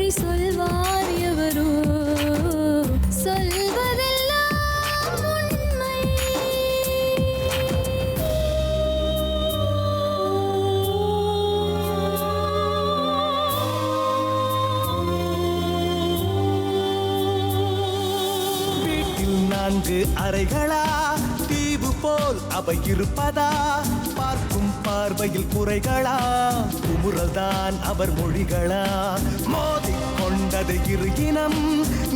மொழி சொல்வார் எவரோ சொல்வதெல்லாம் உண்மை. வீட்டில் 4 அறைகளா, தீவு போல் அவை இருப்பதா, பார்க்கும் பார்வையில் குறைகளா, குமுறல்தான் அவர் மொழிகளா, மோதிக் கொண்டது இரு இனம்,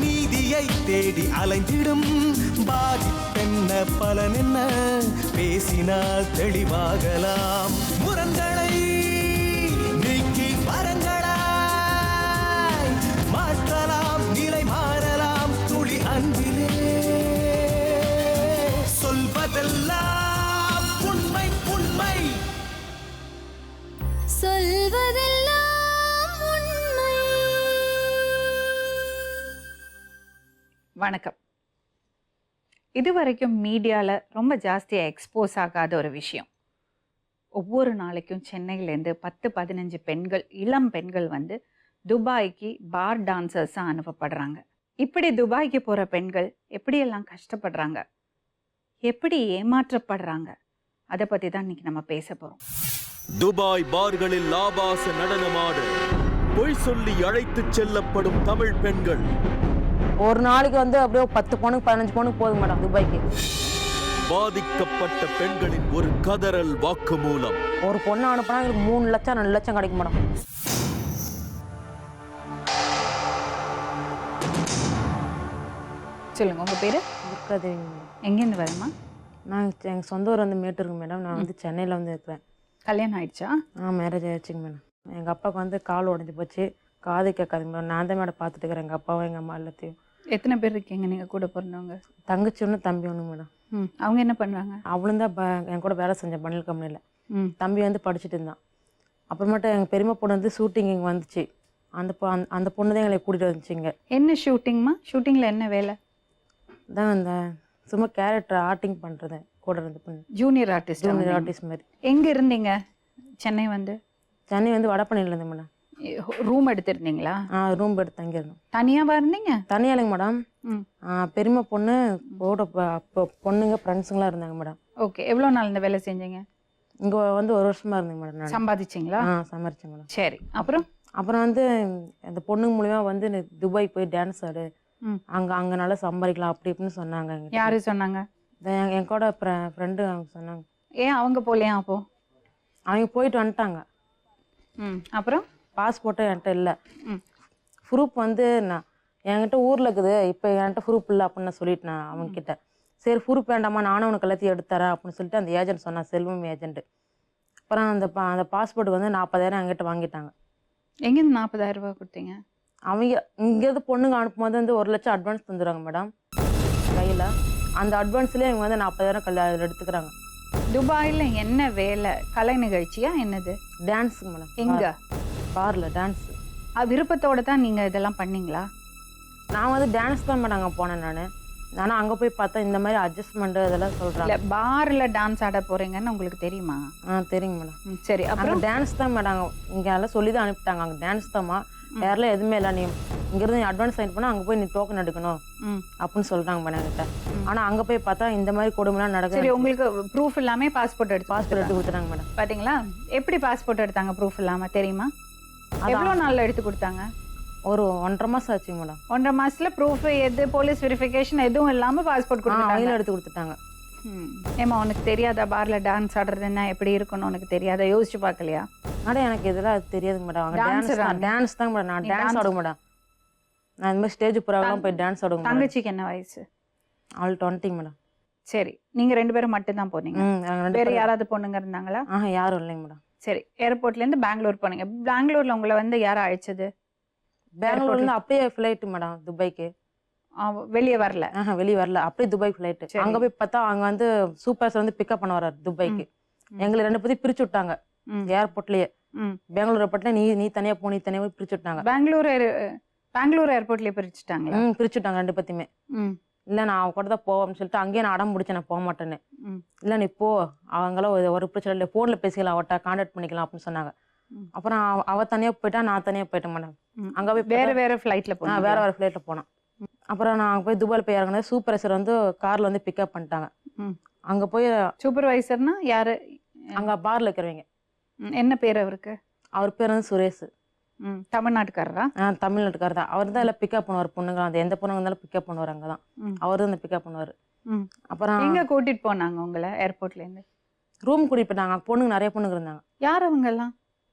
நீதியை தேடி அலைந்திடும், பாதிப்பென்ன பலன் என்ன, பேசினால் தெளிவாகலாம், முரண்களை நீக்கி வரங்களாய் மாற்றலாம், நிலை மாறலாம் துளி அன்பிலே, சொல்வதெல்லாம் உண்மை உண்மை, சொல்வதெல்லாம் உண்மை. வணக்கம். இதுவரைக்கும் மீடியாவில் ரொம்ப ஜாஸ்தியாக எக்ஸ்போஸ் ஆகாத ஒரு விஷயம். ஒவ்வொரு நாளைக்கும் சென்னையிலேருந்து 10-15 பெண்கள், இளம் பெண்கள் வந்து துபாய்க்கு பார் டான்சர்ஸாக அனுப்பப்படுறாங்க. இப்படி துபாய்க்கு போகிற பெண்கள் எப்படியெல்லாம் கஷ்டப்படுறாங்க, எப்படி ஏமாற்றப்படுறாங்க, அதை பற்றி தான் இன்னைக்கு நம்ம பேச போகிறோம். துபாய் பார்களில் ஆபாச நடனமாட பொய் சொல்லி அழைத்துச் செல்லப்படும் தமிழ் பெண்கள். ஒரு நாளைக்கு வந்து அப்படியே 10 பொண்ணுக்கு 15 பொண்ணுக்கு போதும் மேடம் துபாய்க்கு. பாதிக்கப்பட்ட பெண்களின் ஒரு கதறல் வாக்குமூலம். ஒரு பொண்ணு அனுப்புனா எங்களுக்கு 3 லட்சம் 2 லட்சம் கிடைக்கும் மேடம். சொல்லுங்கள், உங்கள் பேர்? இருக்காது. எங்கேருந்து வரமா? நான் எங்கள் சொந்த ஊர் வந்து மேட்டூருங்க மேடம். நான் வந்து சென்னையில் வந்து இருக்கிறேன். கல்யாணம் ஆயிடுச்சா? மேரேஜ் ஆயிடுச்சுங்க மேடம். எங்கள் அப்பாவுக்கு வந்து கால் உடஞ்சி போச்சு, காது கேட்காதுங்க மேடம். நான் தான் மேடம் பார்த்துட்டு இருக்கிறேன் எங்கள் அப்பாவும் எங்கள் அம்மா எல்லாத்தையும். எத்தனை பேர் இருக்கீங்க நீங்கள் கூட பிறந்தவங்க? தங்கச்சி ஒன்று தம்பி ஒன்று மேடம். அவங்க என்ன பண்ணுறாங்க? அவளும் தான் என் கூட வேலை செஞ்சேன் பண்டில் கம்பெனியில். தம்பி வந்து படிச்சுட்டு இருந்தான். அப்புறமேட்டு எங்கள் பெரியம்மா பொண்ணு வந்து ஷூட்டிங் இங்கே வந்துச்சு. அந்த பொண்ணு தான் எங்களை கூட்டிகிட்டு வந்துச்சு இங்கே. என்ன ஷூட்டிங்மா? ஷூட்டிங்கில் என்ன வேலை? தான் அந்த சும்மா கேரக்டர் ஆர்டிங் பண்ணுறது கூட இருந்து பண்ணு. Junior artist. ஜூனியர் ஆர்டிஸ்ட் மாதிரி. எங்கே இருந்தீங்க? சென்னை வந்து வடபழனியில் இருந்தேன் மேடம். ரூம் எடுத்திருந்தீங்களா? ரூம் எடுத்து தங்கியிருந்தோம். தனியாவா இருந்தீங்க? தனியாக இல்லைங்க மேடம். பெரியம்மா பொண்ணு கூட பொண்ணுங்க ஃப்ரெண்ட்ஸுங்களாம் இருந்தாங்க மேடம். ஓகே. எவ்வளோ நாள் இந்த வேலை செஞ்சீங்க? இங்கே வந்து 1 வருஷமா இருந்தேங்க மேடம். நான் சம்பாதிச்சிங்களா? சம்பாதிச்சேன் மேடம். சரி. அப்புறம் வந்து அந்த பொண்ணுங்க மூலியமா வந்து நீ துபாய் போய் டான்ஸ் ஆடு, அங்கே நல்லா சம்பாதிக்கலாம் அப்படி இப்படின்னு சொன்னாங்க. யாரு சொன்னாங்க? என் கூட ஃப்ரெண்டு அவங்க சொன்னாங்க. ஏன் அவங்க போகலையா? அப்போ அவங்க போயிட்டு வந்துட்டாங்க. அப்புறம் பாஸ்போர்ட்டும் என்கிட்ட இல்லை. ப்ரூஃப் வந்து நான் என்கிட்ட ஊரில் இருக்குது, இப்போ என்கிட்ட ப்ரூஃப் இல்லை அப்படின்னு நான் சொல்லிட்டேன் அவங்கக்கிட்ட. சரி ப்ரூஃப் வேண்டாமா, நானும் உனக்கு எல்லாத்தையும் எடுத்துறேன் அப்படின்னு சொல்லிட்டு அந்த ஏஜென்ட் சொன்னான், செல்வம் ஏஜென்ட். அப்புறம் அந்த பாஸ்போர்ட் வந்து 40,000 என்கிட்ட வாங்கிட்டாங்க. எங்கேருந்து 40,000 ரூபா கொடுத்தீங்க? அவங்க இங்கேருந்து பொண்ணுங்க அனுப்பும்போது வந்து 1 லட்சம் அட்வான்ஸ் தந்துடுறாங்க மேடம் கையில். அந்த அட்வான்ஸ்லேயே அவங்க வந்து 40,000 எடுத்துக்கிறாங்க. துபாயில் என்ன வேலை? கலை நிகழ்ச்சியா என்னது? டான்ஸுங்க மேடம். எங்க? பார்ல டான்ஸ். விருப்பத்தோட தான் நீங்கள் இதெல்லாம் பண்ணீங்களா? நான் வந்து டான்ஸ் தான் மேடம் அங்கே போனேன். ஆனால் அங்கே போய் பார்த்தா இந்த மாதிரி அட்ஜஸ்ட்மெண்ட்டு இதெல்லாம் சொல்கிறாங்க. பார்ல டான்ஸ் ஆட போகிறீங்கன்னு உங்களுக்கு தெரியுமா? தெரியுங்க மேடம். சரி. அப்புறம் டான்ஸ் தான் மேடம் இங்கே எல்லாம் சொல்லி தான் அனுப்பிட்டாங்க. அங்கே டான்ஸ் தான்மா, வேறெல்லாம் எதுவுமே இல்லை. நீ இங்கேருந்து நீ அட்வான்ஸ் சைன் பண்ணால் அங்கே போய் நீ டோக்கன் எடுக்கணும் அப்படின்னு சொல்லிட்டாங்க மேடம் என்கிட்ட. ஆனால் அங்கே போய் பார்த்தா இந்த மாதிரி கொடுமைலாம் நடக்குது. சரி, உங்களுக்கு ப்ரூஃப் இல்லாமல் பாஸ்போர்ட் எடுத்து கொடுத்துட்டாங்க மேடம். பார்த்தீங்களா எப்படி பாஸ்போர்ட் எடுத்தாங்க ப்ரூஃப் இல்லாமல்? தெரியுமா? எவ்வளோ நாளில் எடுத்து கொடுத்தாங்க? ஒரு 1.5 மாதம் ஆச்சுங்க மேடம். 1.5 மாதத்தில் ப்ரூஃப் எது, போலீஸ் வெரிஃபிகேஷன் எதுவும் இல்லாமல் பாஸ்போர்ட் கொடுத்தாங்க. எடுத்து கொடுத்துட்டாங்க. ஏமா உனக்கு தெரியாதா பார்ல டான்ஸ் ஆடுறதுன்னா எப்படி இருக்கணும்? உனக்கு தெரியாதா? யோசிச்சு பார்க்கலையா? ஆனால் எனக்கு இதெல்லாம் அது தெரியாதுங்க மேடம். டான்ஸ் தாங்க மேடம். நான் டான்ஸ் ஆடுங்க மேடம். நான் இந்த மாதிரி ஸ்டேஜ் ப்ரோக்ராம் போய் டான்ஸ் ஆடுங்க. தங்கச்சிக்கு என்ன வயசு? All 20 madam. சரி, நீங்கள் 2 பேரும் மட்டும் தான் போனீங்க? வேறு யாராவது பொண்ணுங்க இருந்தாங்களா? யாரும் இல்லைங்க மேடம். சரி, ஏர்போர்ட்லேருந்து பெங்களூர் போனீங்க. பெங்களூரில் உங்களை வந்து யாரும் அழைச்சது? பெங்களூர்லேருந்து அப்படியே ஃப்ளைட்டு மேடம் துபாய்க்கு. வெளியே வரல? வெளியே வரல, அப்படியே துபாய் ஃப்ளைட்டு. அங்கே போய் பார்த்தா அங்கே வந்து சூப்பர்ஸ் வந்து பிக்கப் பண்ண வர்றாரு துபாய்க்கு. எங்களை 2 பேரும் பிரிச்சு விட்டாங்க ஏர்போர்ட்லேயே. பெங்களூர் ஏர்போர்ட்ல நீ தனியாக போ, நீ தனியாக பிரிச்சு விட்டாங்க. பெங்களூர் ஏர்போர்ட்லேயே பிரிச்சுட்டாங்க? பிரிச்சு விட்டாங்க 2 பேத்தையுமே. இல்லை நான் அவன் கூட தான் போவேன்னு சொல்லிட்டு அங்கேயே நான் அடம் பிடிச்சேன், நான் போக மாட்டேன்னு. இல்லை நீ போ, அவங்களாம் ஒரு பிரச்சனை இல்லை, ஃபோனில் பேசிக்கலாம், அவட்ட கான்டாக்ட் பண்ணிக்கலாம் அப்படின்னு சொன்னாங்க. அப்புறம் அவ தனியாக போயிட்டா, நான் தனியாக போயிட்டேன் மேடம். அங்கே போய் வேற வேற ஃப்ளைட்ல நான் போனேன். வேறு ஃப்ளைட்டில் போனேன். அப்புறம் நான் அங்கே போய் துபாயில் போய் இறங்கினது சூப்பர்வைசர் வந்து காரில் வந்து பிக்கப் பண்ணிட்டாங்க. ம். அங்கே போய் சூப்பர்வைசர்னா யாரு? அங்கே பாரில் இருக்கிறவங்க. என்ன பேர் அவருக்கு? அவர் பேர் வந்து சுரேஷ். தமிழ்நாட்டுக்காரரா? தமிழ்நாட்டுக்காரர் தான். அவர் தான் எல்லாம் பிக்கப் பண்ணுவார் பொண்ணுங்க. அந்த எந்த பொண்ணுங்க இருந்தாலும் பிக்கப் பண்ணுவார். அங்கே தான் அவர் தான் இந்த பிக்கப் பண்ணுவார். அப்புறம் எங்க கூட்டிட்டு போனாங்க உங்களை ஏர்போர்ட்ல இருந்து? ரூம் கூட்டிட்டு போயிட்டாங்க. பொண்ணுங்க நிறைய பொண்ணுங்க இருந்தாங்க. யார் அவங்க எல்லாம்?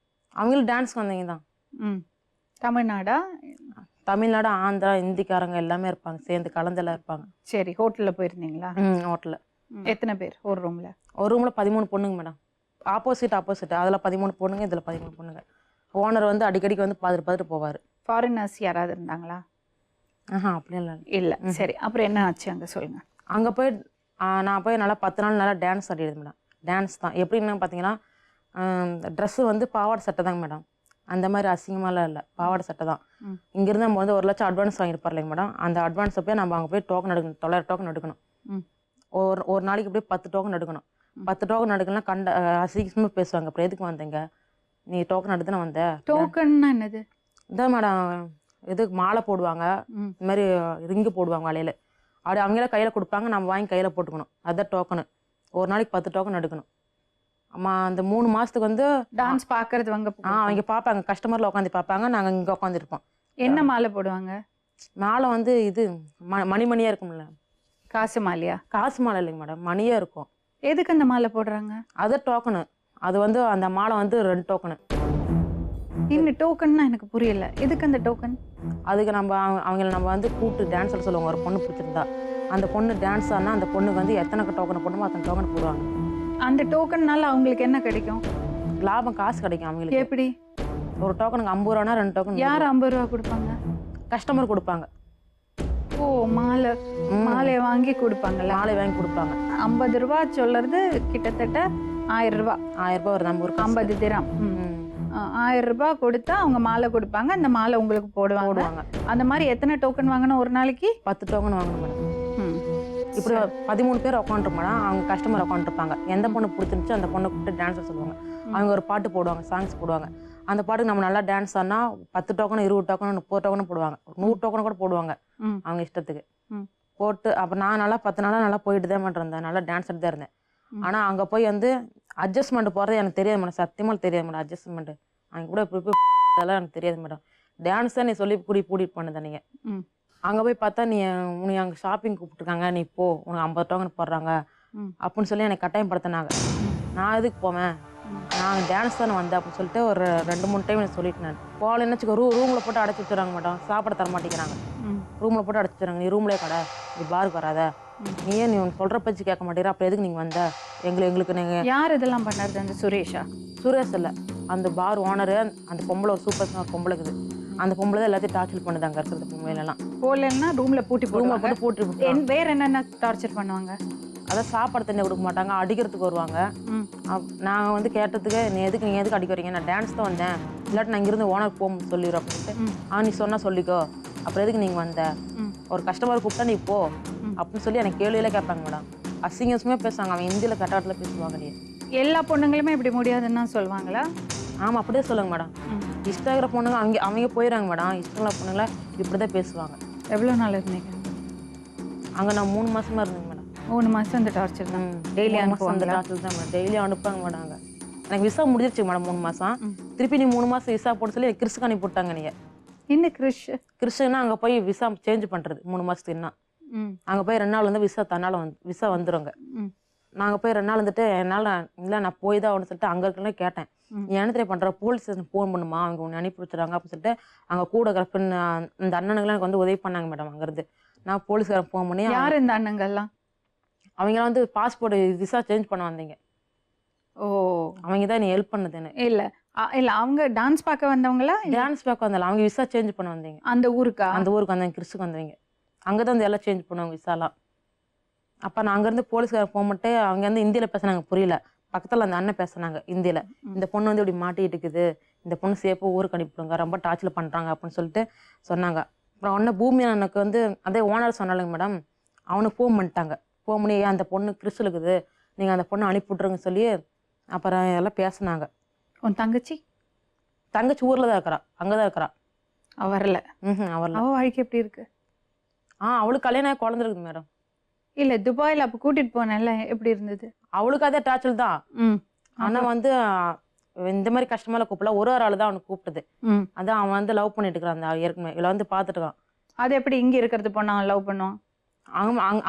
அவங்களும் டான்ஸ் வந்தவங்க தான். தமிழ்நாடா? தமிழ்நாடு, ஆந்திரா, இந்திக்காரங்க எல்லாமே இருப்பாங்க, சேர்ந்து கலந்தெல்லாம் இருப்பாங்க. சரி, ஹோட்டல்ல போயிருந்தீங்களா? ஹோட்டலில். எத்தனை பேர் ஒரு ரூம்ல? ஒரு ரூமில் 13 பொண்ணுங்க மேடம். ஆப்போசிட் அதில் 13 பொண்ணுங்க, இதில் 13 பொண்ணுங்க. ஓனர் வந்து அடிக்கடிக்கு வந்து பார்த்துட்டு போவார். ஃபாரினர்ஸ் யாராவது இருந்தாங்களா? அப்படிலாம் இல்லை. இல்ல. சரி, அப்புறம் என்ன ஆச்சு அங்க சொல்லுங்க. அங்கே போய் நான் போய் நல்லா 10 நாள் நல்லா டான்ஸ் ஆடிடுது மேடம். டான்ஸ் தான். எப்படின்னு பார்த்தீங்கன்னா ட்ரெஸ்ஸு வந்து பாவாடை சட்டை தாங்க மேடம். அந்த மாதிரி அசிங்கமாலாம் இல்லை, பாவாடை சட்டை தான். இங்கேருந்து நம்ம வந்து 1 லட்சம் அட்வான்ஸ் வாங்கியிருப்பார் இல்லைங்க மேடம். அந்த அட்வான்ஸை போய் நம்ம அங்கே போய் டோக்கன் எடுக்கணும். 900 டோக்கன் எடுக்கணும். ஒரு நாளைக்கு அப்படியே 10 டோக்கன் எடுக்கணும். 10 டோக்கன் எடுக்கலாம். அசிங்கமாக பேசுவாங்க. அப்புறம் எதுக்கு வந்தீங்க, நீ டோக்கன் எடுத்து நான் வந்தேன். டோக்கன்னா என்னது? இதான் மேடம், இது மாலை போடுவாங்க, இந்த மாதிரி ரிங்கு போடுவாங்க வலையில். அப்படி அவங்களே கையில் கொடுப்பாங்க, நம்ம வாங்கி கையில் போட்டுக்கணும். அதுதான் டோக்கனு. ஒரு நாளைக்கு 10 டோக்கன் எடுக்கணும். அந்த 3 மாதத்துக்கு வந்து டான்ஸ் பார்க்கறது அவங்க பார்ப்பாங்க, கஸ்டமரில் உட்காந்து பார்ப்பாங்க. நாங்கள் இங்கே உட்காந்துருப்போம். என்ன மாலை போடுவாங்க? மாலை வந்து இது மணியாக இருக்கும்ல. காசு மாலையா? காசு மாலை இல்லைங்க மேடம், மணியாக இருக்கும். எதுக்கு அந்த மாலை போடுறாங்க? அது டோக்கனு. அது வந்து அந்த மாலை வந்து 2 டோக்கனு. இன்னும் டோக்கன்னா எனக்கு புரியல. எதுக்கு அந்த டோக்கன்? அதுக்கு அவங்கள நம்ம வந்து கூப்பிட்டு டான்ஸ் ஆட சொல்லுவாங்க. ஒரு பொண்ணு பிடிச்சிருந்தா அந்த பொண்ணு டான்ஸ் ஆனால் அந்த பொண்ணுக்கு வந்து எத்தனை டோக்கனை போடணுமோ அத்தனை டோக்கன் போடுவாங்க. அந்த டோக்கன்னால அவங்களுக்கு என்ன கிடைக்கும்? லாபம், காசு கிடைக்கும் அவங்களுக்கு. எப்படி? ஒரு டோக்கனுக்கு 50 ரூபானா 2 டோக்கன். யார் 50 ரூபா கொடுப்பாங்க? கஸ்டமர் கொடுப்பாங்க. ஓ, மாலையை வாங்கி கொடுப்பாங்கல்ல? மாலை வாங்கி கொடுப்பாங்க. 50 ரூபா சொல்றது கிட்டத்தட்ட 1000 ரூபா. 1000 ரூபா ஒரு நம்ம 50 திரம். 1000 ரூபாய் கொடுத்தா அவங்க மாலை கொடுப்பாங்க. அந்த மாலை உங்களுக்கு போடுவாங்க. அந்த மாதிரி எத்தனை டோக்கன் வாங்கணும் ஒரு நாளைக்கு? 10 டோக்கன் வாங்கணும் மேடம். இப்படி 13 பேர் உட்காந்துருக்க மேடம். அவங்க கஸ்டமர் உட்காந்துருப்பாங்க. எந்த பொண்ணு பிடிச்சிருந்துச்சு அந்த பொண்ணை கூப்பிட்டு டான்ஸ் சொல்லுவாங்க. அவங்க ஒரு பாட்டு போடுவாங்க, சாங்ஸ் போடுவாங்க. அந்த பாட்டுக்கு நம்ம நல்லா டான்ஸ் ஆனால் 10 டோக்கன், 20 டோக்கன், 30 டோக்கன் போடுவாங்க. 100 டோக்கன் கூட போடுவாங்க அவங்க இஷ்டத்துக்கு போட்டு. அப்போ நான் நல்லா 10 நாளாக நல்லா போயிட்டு தான் மேடம் இருந்தேன். நல்லா டான்ஸ் ஆடிட்டு தான் இருந்தேன். ஆனால் அங்கே போய் வந்து அட்ஜஸ்ட்மெண்ட் போகிறது எனக்கு தெரியாது மேடம். சத்தியமாக தெரியாது மேடம் அட்ஜஸ்ட்மெண்ட்டு. அவங்க கூட இப்படி போய் அதெல்லாம் எனக்கு தெரியாது மேடம். டான்ஸ் தான் நீ சொல்லி கூட்டிகிட்டு பண்ணுத நீங்கள். அங்கே போய் பார்த்தா நீ அங்கே ஷாப்பிங் கூப்பிட்டுருக்காங்க, நீ போ, உனக்கு 50 டோக்கன் போடுறாங்க அப்படின்னு சொல்லி எனக்கு கட்டாயப்படுத்தினாங்க. நான் எதுக்கு போவேன், நான் டான்ஸ் தானே வந்தேன் அப்படின்னு சொல்லிட்டு ஒரு 2-3 டைம் எனக்கு சொல்லிட்டு நான் போகலன்னு வச்சுக்கோ. ரூமில் போட்டு அடைச்சி வச்சுறாங்க மேடம். சாப்பிட தர மாட்டேங்கிறாங்க. ரூமில் போட்டு அடைச்சி வச்சுறாங்க. நீ ரூம்லேயே கடை, நீ பாருக்கு வராத, நீ சொல்கிற பேச்சு கேட்க மாட்டேங்கிற, அப்புறம் எதுக்கு நீங்கள் வந்த எங்களுக்கு நீங்கள். யார் இதெல்லாம் பண்ணாரு? அந்த சுரேஷா? சுரேஷ் இல்லை, அந்த பார் ஓனரு. அந்த பொம்பளை ஒரு சூப்பர் ஸ்டார் பொம்பளை இருக்குது. அந்த பொம்பளை தான் எல்லாத்தையும் டார்ச்சர் பண்ணுது. அங்கே இருக்கிறது பொம்பளைலாம் போகலன்னா ரூமில் போட்டு வேற என்னென்ன டார்ச்சர் பண்ணுவாங்க? அதான் சாப்பாடு தண்ணி கொடுக்க மாட்டாங்க, அடிக்கிறதுக்கு வருவாங்க. நாங்கள் வந்து கேட்டதுக்கு நீங்கள் எதுக்கு அடிக்க வரீங்க, நான் டான்ஸ் தான் வந்தேன், இல்லாட்டி நான் இங்கிருந்து ஓனர் போக சொல்லிடுறோம் அப்படின்ட்டு. நீ சொன்னால் சொல்லிக்கோ, அப்புறம் எதுக்கு நீங்கள் வந்த, ஒரு கஸ்டமர் கூப்பிட்டா நீ போ அப்படின்னு சொல்லி எனக்கு கேள்வியில கேட்பாங்க மேடம். அசிங்கமாக பேசுவாங்க. அவன் ஹிந்தியில் கட்டாட்டத்தில் பேசுவாங்க. நீ எல்லா பொண்ணுங்களுமே இப்படி முடியாதுன்னு சொல்லுவாங்களா? ஆமாம், அப்படியே சொல்லுங்க மேடம். இஷ்டம் இருக்கிற பொண்ணுங்க அவங்க போயிடுறாங்க மேடம். இஷ்டங்கள பொண்ணுங்கள இப்படி தான் பேசுவாங்க. எவ்வளோ நாள் இருந்தீங்க அங்கே? நான் 3 மாதமாக இருந்தேங்க மேடம். 3 மாதம் அந்த டார்ச்சர் தான். டெய்லி அந்த டார்ச்சர் தான் மேடம். டெய்லியும் அனுப்பாங்க மேடம். அங்கே எனக்கு விசா முடிஞ்சிருச்சு மேடம் 3 மாதம். திருப்பி நீ 3 மாதம் விசா போட்டு சொல்லி கிறிஸ்க்கு அனுப்பி விட்டாங்க. நீங்கள் என்ன கிறிஸ்னா அங்கே போய் விசா சேஞ்ச் பண்ணுறது 3 மாதத்துக்கு. என்ன அங்கே போய் 2 நாள் வந்து விசா வந்துடுங்க. நாங்கள் போய் 2 நாள் வந்துட்டு என்னால் இல்லை நான் போய் தான் ஒன்று சொல்லிட்டு அங்கே இருக்கலாம் கேட்டேன். நீ என்ன தெரிய பண்ணுற, போலீஸ் ஸ்டேஷன் ஃபோன் பண்ணுமா, அவங்க ஒன்று அனுப்பி வச்சுறாங்க அப்படின்னு சொல்லிட்டு அங்கே கூட இருக்கிற இந்த அண்ணனுங்களாம் எனக்கு வந்து உதவி பண்ணாங்க மேடம். அங்கேருந்து நான் போலீஸ்காரன் ஃபோன் பண்ணி. யார் இந்த அண்ணங்கள்லாம்? அவங்களாம் வந்து பாஸ்போர்ட் விசா சேஞ்ச் பண்ண வந்தீங்க. ஓ, அவங்க தான் நீ ஹெல்ப் பண்ணுதுன்னு. இல்லை அவங்க டான்ஸ் பார்க்க வந்தவங்களா? டான்ஸ் பார்க்க வந்தால அவங்க விசா சேஞ்ச் பண்ண வந்தீங்க. அந்த ஊருக்கு வந்தவங்க கிறிஸ்துக்கு வந்தவங்க. அங்கே தான் வந்து எல்லாம் சேஞ்ச் பண்ணுவாங்க விசாலாம். அப்போ நான் அங்கேருந்து போலீஸ்காரன் ஃபோன் பண்ணிட்டு அவங்க வந்து ஹிந்தியில் பேசுனாங்க, புரியல. பக்கத்தில் அந்த அண்ணன் பேசுனாங்க ஹிந்தியில். இந்த பொண்ணு வந்து இப்படி மாட்டிகிட்டு இருக்குது, இந்த பொண்ணு சேஃபாக ஊருக்கு அனுப்பிவிடுங்க, ரொம்ப டார்ச்சர் பண்ணுறாங்க அப்படின்னு சொல்லிட்டு சொன்னாங்க. அப்புறம் உடனே பூமி அண்ணனுக்கு வந்து அதே ஓனர் சொன்னாலுங்க மேடம், அவனுக்கு ஃபோன் பண்ணிட்டாங்க. ஃபோன் பண்ணி அந்த பொண்ணு கிறிஸ்து இருக்குது, நீங்கள் அந்த பொண்ணை அனுப்பிவிட்ருங்க சொல்லி அப்புறம் எல்லாம் பேசுனாங்க. உன் தங்கச்சி ஊரில் தான் இருக்கிறா, அங்கே தான் இருக்கிறா. அவ வரல. வரல. அவ வாழ்க்கை எப்படி இருக்கு? அவளுக்கு கல்யாணம் ஆகி குழந்தை இருக்குது மேடம். இல்ல துபாயில அப்ப கூட்டிட்டு போனேன்ல, எப்படி இருந்தது? அவளுக்கு அதே டார்ச்சல் தான். ம். ஆனா வந்து இந்த மாதிரி கஷ்டமெல்லாம் கூப்பிடல, ஒரு ஆள் தான் அவனுக்கு கூப்பிட்டது. ம். அதான் அவன் வந்து லவ் பண்ணிட்டு இருக்கிறான். அந்த ஏற்கனவே இவளை வந்து பார்த்துட்டு இருக்கான். அது எப்படி இங்க இருக்கிறது பொண்ணா லவ் பண்ணுவான்?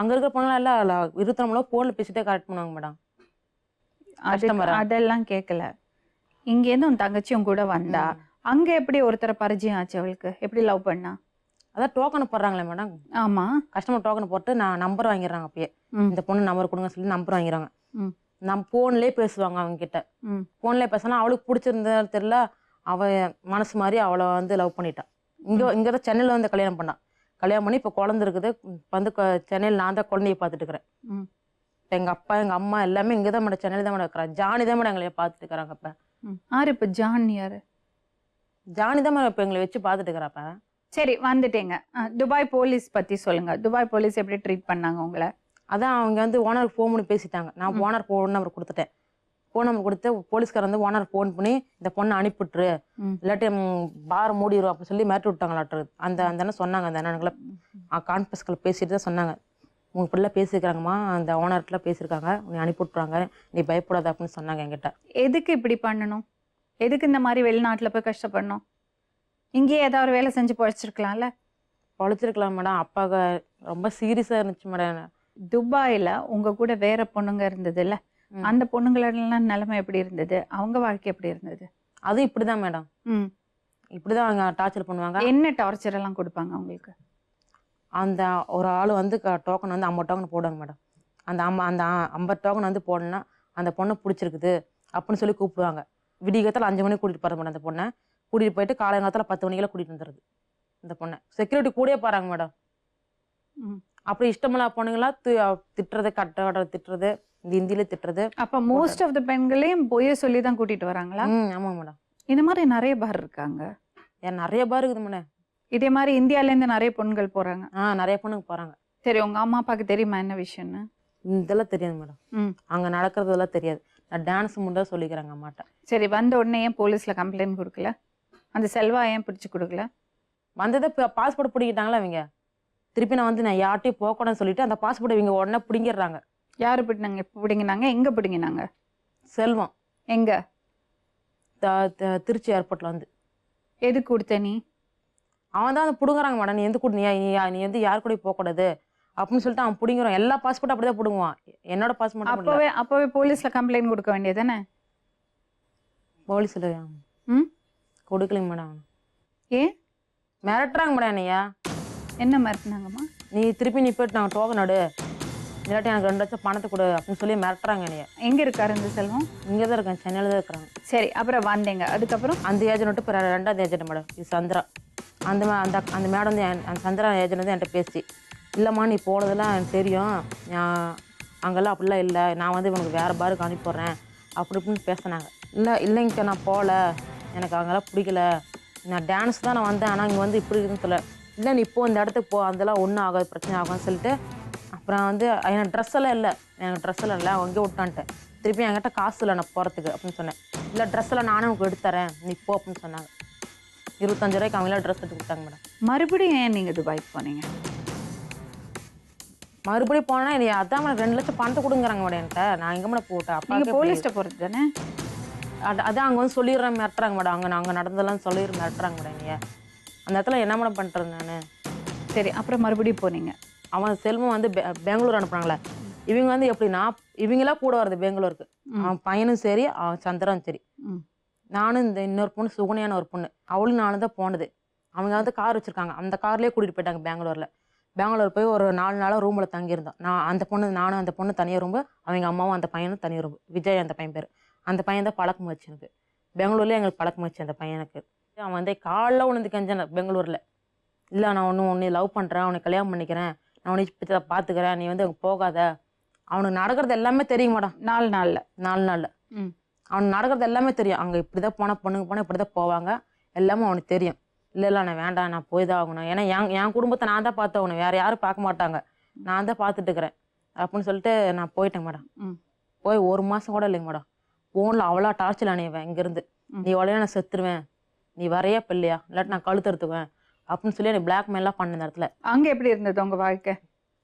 அங்க இருக்கிற பொண்ணுலாம் எல்லாம் 24 போன்ல பேசிட்டே கரெக்ட் பண்ணுவாங்க மேடம். அதெல்லாம் கேட்கல. இங்க இருந்து உன் தங்கச்சியும் கூட வந்தா, அங்க எப்படி ஒருத்தர பரிச்சயம் ஆச்சு அவளுக்கு? எப்படி லவ் பண்ணா? அதான் டோக்கன் போடுறாங்களே மேடம். ஆமா. கஸ்டமர் டோக்கன் போட்டு நான் நம்பர் வாங்கிடுறாங்க. அப்பயே இந்த பொண்ணு நம்பர் கொடுங்க சொல்லி நம்பர் வாங்கிடுறாங்க. ம். நம்ம போன்லயே பேசுவாங்க அவங்க கிட்ட. போன்லயே பேசினா அவளுக்கு பிடிச்சிருந்தா தெரியல, அவ மனசு மாதிரி அவளை வந்து லவ் பண்ணிட்டான். இங்கதான் சென்னையில வந்து கல்யாணம் பண்ணான். கல்யாணம் பண்ணி இப்போ குழந்தை இருக்குது. வந்து சென்னையில் நான் தான் குழந்தைய பார்த்துட்டு இருக்கிறேன். எங்க அப்பா எங்க அம்மா எல்லாமே இங்கதான் மேடம், சென்னையில தான் மேடம் இருக்கிறான். ஜானி தான் மேடம் எங்களை பார்த்துட்டு இருக்கிறாங்க. அப்ப யாரு இப்ப ஜான்? யாரு? ஜானி தான் மேடம் இப்ப எங்களை வச்சு பார்த்துட்டு இருக்கிறப்ப. சரி, வந்துட்டீங்க. துபாய் போலீஸ் பத்தி சொல்லுங்க. துபாய் போலீஸ் எப்படி ட்ரீட் பண்ணாங்க உங்களை? அதான் அவங்க வந்து ஓனருக்கு ஃபோன் பண்ணி பேசிட்டாங்க. நான் ஓனர் ஃபோன் நம்பர் கொடுத்துட்டேன். ஃபோன் நம்பர் கொடுத்து போலீஸ்கார வந்து ஓனர் ஃபோன் பண்ணி இந்த பொண்ணை அனுப்பிவிட்டுரு, இல்லாட்டி பார் மூடிடும் அப்படின்னு சொல்லி மிரட்டி விட்டாங்களாட்டு. அந்த அண்ணன் சொன்னாங்க. அந்த அண்ணனுக்குள்ள கான்ஃபரன்ஸ்களை பேசிட்டு தான் சொன்னாங்க, உங்க இப்படிலாம் பேசியிருக்காங்கம்மா, அந்த ஓனர்கிட்டலாம் பேசியிருக்காங்க, நீ அனுப்பி விட்றாங்க, நீ பயப்படாத அப்படின்னு சொன்னாங்க என்கிட்ட. எதுக்கு இப்படி பண்ணணும்? எதுக்கு இந்த மாதிரி வெளிநாட்டில் போய் கஷ்டப்படணும்? இங்கேயே ஏதாவது வேலை செஞ்சு பொழைச்சிருக்கலாம்ல? பொழைச்சிருக்கலாம் மேடம். அப்பாவுக்கு ரொம்ப சீரியஸாக இருந்துச்சு மேடம். துபாயில் உங்க கூட வேற பொண்ணுங்க இருந்தது இல்ல, அந்த பொண்ணுங்களெல்லாம் நிலைமை எப்படி இருந்தது? அவங்க வாழ்க்கை எப்படி இருந்தது? அது இப்படிதான் மேடம். இப்படிதான் அவங்க டார்ச்சர் பண்ணுவாங்க. என்ன டார்ச்சர் எல்லாம் கொடுப்பாங்க அவங்களுக்கு? அந்த ஒரு ஆள் வந்து டோக்கன் வந்து 50 டோக்கன் போடுவாங்க மேடம். அந்த 50 டோக்கன் வந்து போடணும்னா அந்த பொண்ணை பிடிச்சிருக்குது அப்படின்னு சொல்லி கூப்பிடுவாங்க. விடியகாலத்தில் 5 மணிக்கு கூட்டிட்டு போறது மேடம். அந்த பொண்ணை கூட்டிட்டு போயிட்டு காலங்காலத்தில் 10 மணிக்கெல்லாம் கூட்டிட்டு வந்துடுறது இந்த பொண்ணை. செக்யூரிட்டி கூடயே பாருங்க மேடம். அப்படி இஷ்டமெல்லாம் பொண்ணுங்களா திட்டுறது, கட்ட திட்டுறது, இந்த ஹிந்தியில திட்டுறது. அப்ப மோஸ்ட் ஆஃப் த பெண்களையும் பொய்ய சொல்லி தான் கூட்டிட்டு வராங்களா? ஆமா மேடம். இந்த மாதிரி நிறைய பேர் இருக்காங்க. நிறைய பேர் இருக்குது மேடம். இதே மாதிரி இந்தியால இருந்து நிறைய பொண்கள் போறாங்க. நிறைய பொண்ணுங்க போறாங்க. சரி, உங்க அம்மா அப்பாவுக்கு தெரியுமா என்ன விஷயம்னு? இதெல்லாம் தெரியாது மேடம். அங்க நடக்கிறதெல்லாம் தெரியாது. நான் டான்ஸ் மட்டும் சொல்லிக்கிறேங்க அம்மாட்ட. சரி, வந்த உடனே ஏன் போலீஸ்ல கம்ப்ளைண்ட் கொடுக்கல? அந்த செல்வா ஏன் பிடிச்சு கொடுக்கல? வந்ததை பாஸ்போர்ட் பிடிக்கிட்டாங்களா அவங்க. திருப்பி நான் வந்து நான் யார்ட்டையும் போகக்கூடாதுன்னு சொல்லிட்டு அந்த பாஸ்போர்ட் இவங்க உடனே பிடிங்கிடுறாங்க. யாரு பிடினாங்க? எப்போ பிடிங்கினாங்க? எங்க பிடிங்கினாங்க? செல்வம். எங்க? திருச்சி ஏர்போர்ட்ல வந்து. எது கொடுத்த நீ? அவன் தான் வந்து பிடுங்குறாங்க மேடம். நீ எந்த கூட நீ வந்து யார் கூட போகக்கூடாது அப்படின்னு சொல்லிட்டு அவன் பிடிங்கிறான். எல்லா பாஸ்போர்ட்டும் அப்படிதான் பிடுங்குவான். என்னோட பாஸ்போர்ட் அப்பவே போலீஸ்ல கம்ப்ளைண்ட் கொடுக்க வேண்டியதானே? போலீஸ்ல கொடுக்கலைங்க மேடம். ஏன் மிரட்டுறாங்க மேடம் என்னையா. என்ன மிரட்டினாங்கம்மா? நீ திருப்பி நீ போயிட்டு நாங்கள் டோக்கன் நடு, இல்லாட்டி எனக்கு 2 லட்சம் பணத்தை கொடு அப்படின்னு சொல்லி மிரட்டுறாங்க என்னைய. எங்க இருக்காரு இந்த செல்வம்? இங்கே தான் இருக்கேன், சென்னையில் தான் இருக்கிறாங்க. சரி, அப்புறம் வந்தீங்க. அதுக்கப்புறம் அந்த ஏஜென்ட் விட்டு இப்போ 2வது ஏஜென்ட் மேடம், இது சந்திரா. அந்த மேடம் வந்து அந்த சந்திரா ஏஜென்ட் வந்து என்கிட்ட பேசி, இல்லைம்மா நீ போனதெல்லாம் எனக்கு தெரியும், நான் அங்கெல்லாம் அப்படிலாம் இல்லை, நான் வந்து இவனுக்கு வேறு பாருக்கு அனுப்பிடுறேன் அப்படி இப்படின்னு பேசினாங்க. இல்லைங்க நான் போகல, எனக்கு அங்கெல்லாம் பிடிக்கல, நான் டான்ஸ் தான் நான் வந்தேன், ஆனால் இங்கே வந்து இப்படி இருக்குன்னு சொல்ல. இல்லை நீ இப்போ இந்த இடத்துக்கு போ, அதெல்லாம் ஒன்றும் ஆகாது, பிரச்சனை ஆகும்னு சொல்லிட்டு அப்புறம் வந்து எனக்கு ட்ரெஸ் எல்லாம் இல்லை, எனக்கு ட்ரெஸ் எல்லாம் இல்லை, அங்கே விட்டான்ட்டேன். திருப்பி என்கிட்ட காசு இல்லை நான் போகிறதுக்கு அப்படின்னு சொன்னேன். இல்லை ட்ரெஸ் எல்லாம் நானும் உனக்கு எடுத்துறேன், நீ போ அப்படின்னு சொன்னாங்க. 25 ரூபாய்க்கு அவங்களாம் ட்ரெஸ் எடுத்து கொடுத்தாங்க மேடம். மறுபடியும் ஏன் நீங்கள் துபாய்க்கு போனீங்க? மறுபடியும் போனால் நீ அதான் மேடம் 2 லட்சம் பணத்தை கொடுங்குறாங்க மேடம் என்கிட்ட. நான் எங்கே மேடம் போட்டேன்? அப்போ போலீஸ்ட்ட போகிறது தானே? அதான் அங்கே வந்து சொல்லிடுறேன் மிரட்டுறாங்க மேடம். அங்கே நடந்ததெல்லாம் சொல்லிடுற மிரட்டுறாங்க மேடம். நீ அந்த இடத்துல என்ன மேடம் பண்ணுறது நான்? சரி, அப்புறம் மறுபடியும் போனீங்க. அவன் செல்வம் வந்து பெங்களூர் அனுப்புனாங்களே, இவங்க வந்து எப்படின்னா இவங்களாம் கூட வருது பெங்களூருக்கு. அவன் பையனும் சரி, அவன் சந்திரனும் சரி, நானும் இந்த இன்னொரு பொண்ணு சுகுனியான ஒரு பொண்ணு, அவளும் நானும் தான் போனது. அவங்க வந்து கார் வச்சுருக்காங்க, அந்த கார்லேயே கூட்டிகிட்டு போயிட்டாங்க பெங்களூரில். பெங்களூர் போய் ஒரு 4 நாளாக ரூமில் தங்கியிருந்தோம். நானும் அந்த பொண்ணு தனியாக ரூம்பு, அவங்க அம்மாவும் அந்த பையனும் தனியாக ரூம்பு. விஜய் அந்த பையன் பேர். அந்த பையன் தான் பழக்கம் வச்சு எனக்கு பெங்களூர்லேயே எங்களுக்கு பழக்கம் வச்சு அந்த பையனுக்கு. அவன் வந்து காலைல உணர்ந்து கெஞ்சன பெங்களூரில், இல்லை நான் உன்னை லவ் பண்ணுறேன், அவனை கல்யாணம் பண்ணிக்கிறேன், நான் உன்னை பார்த்துக்கிறேன், நீ வந்து அங்கே போகாத. அவனுக்கு நடக்கிறது எல்லாமே தெரியும் மேடம். 4 நாளில் அவனுக்கு நடக்கிறது எல்லாமே தெரியும். அங்கே இப்படி தான் பொண்ணுங்க போனால் இப்படி தான் போவாங்க, எல்லாமே அவனுக்கு தெரியும். இல்லை நான் வேண்டாம், நான் போய் தான் ஆகணும், ஏன்னா என் குடும்பத்தை நான் தான் பார்த்து ஆகணும், வேறு யாரும் பார்க்க மாட்டாங்க, நான் தான் பார்த்துட்டு இருக்கிறேன் அப்படின்னு சொல்லிட்டு நான் போயிட்டேன் மேடம். போய் 1 மாதம் கூட இல்லைங்க மேடம். ஃபோனில் அவ்வளோ டார்ச்சர் அணிவேன் இங்கேருந்து, நீ உடனே நான் செத்துருவேன், நீ வரையா பிள்ளையா, இல்லாட்டி நான் கழுத்தறுத்துவேன் அப்படின்னு சொல்லி எனக்கு பிளாக்மெயிலாம் பண்ண இடத்துல. அங்க எப்படி இருந்தது உங்க வாழ்க்கை?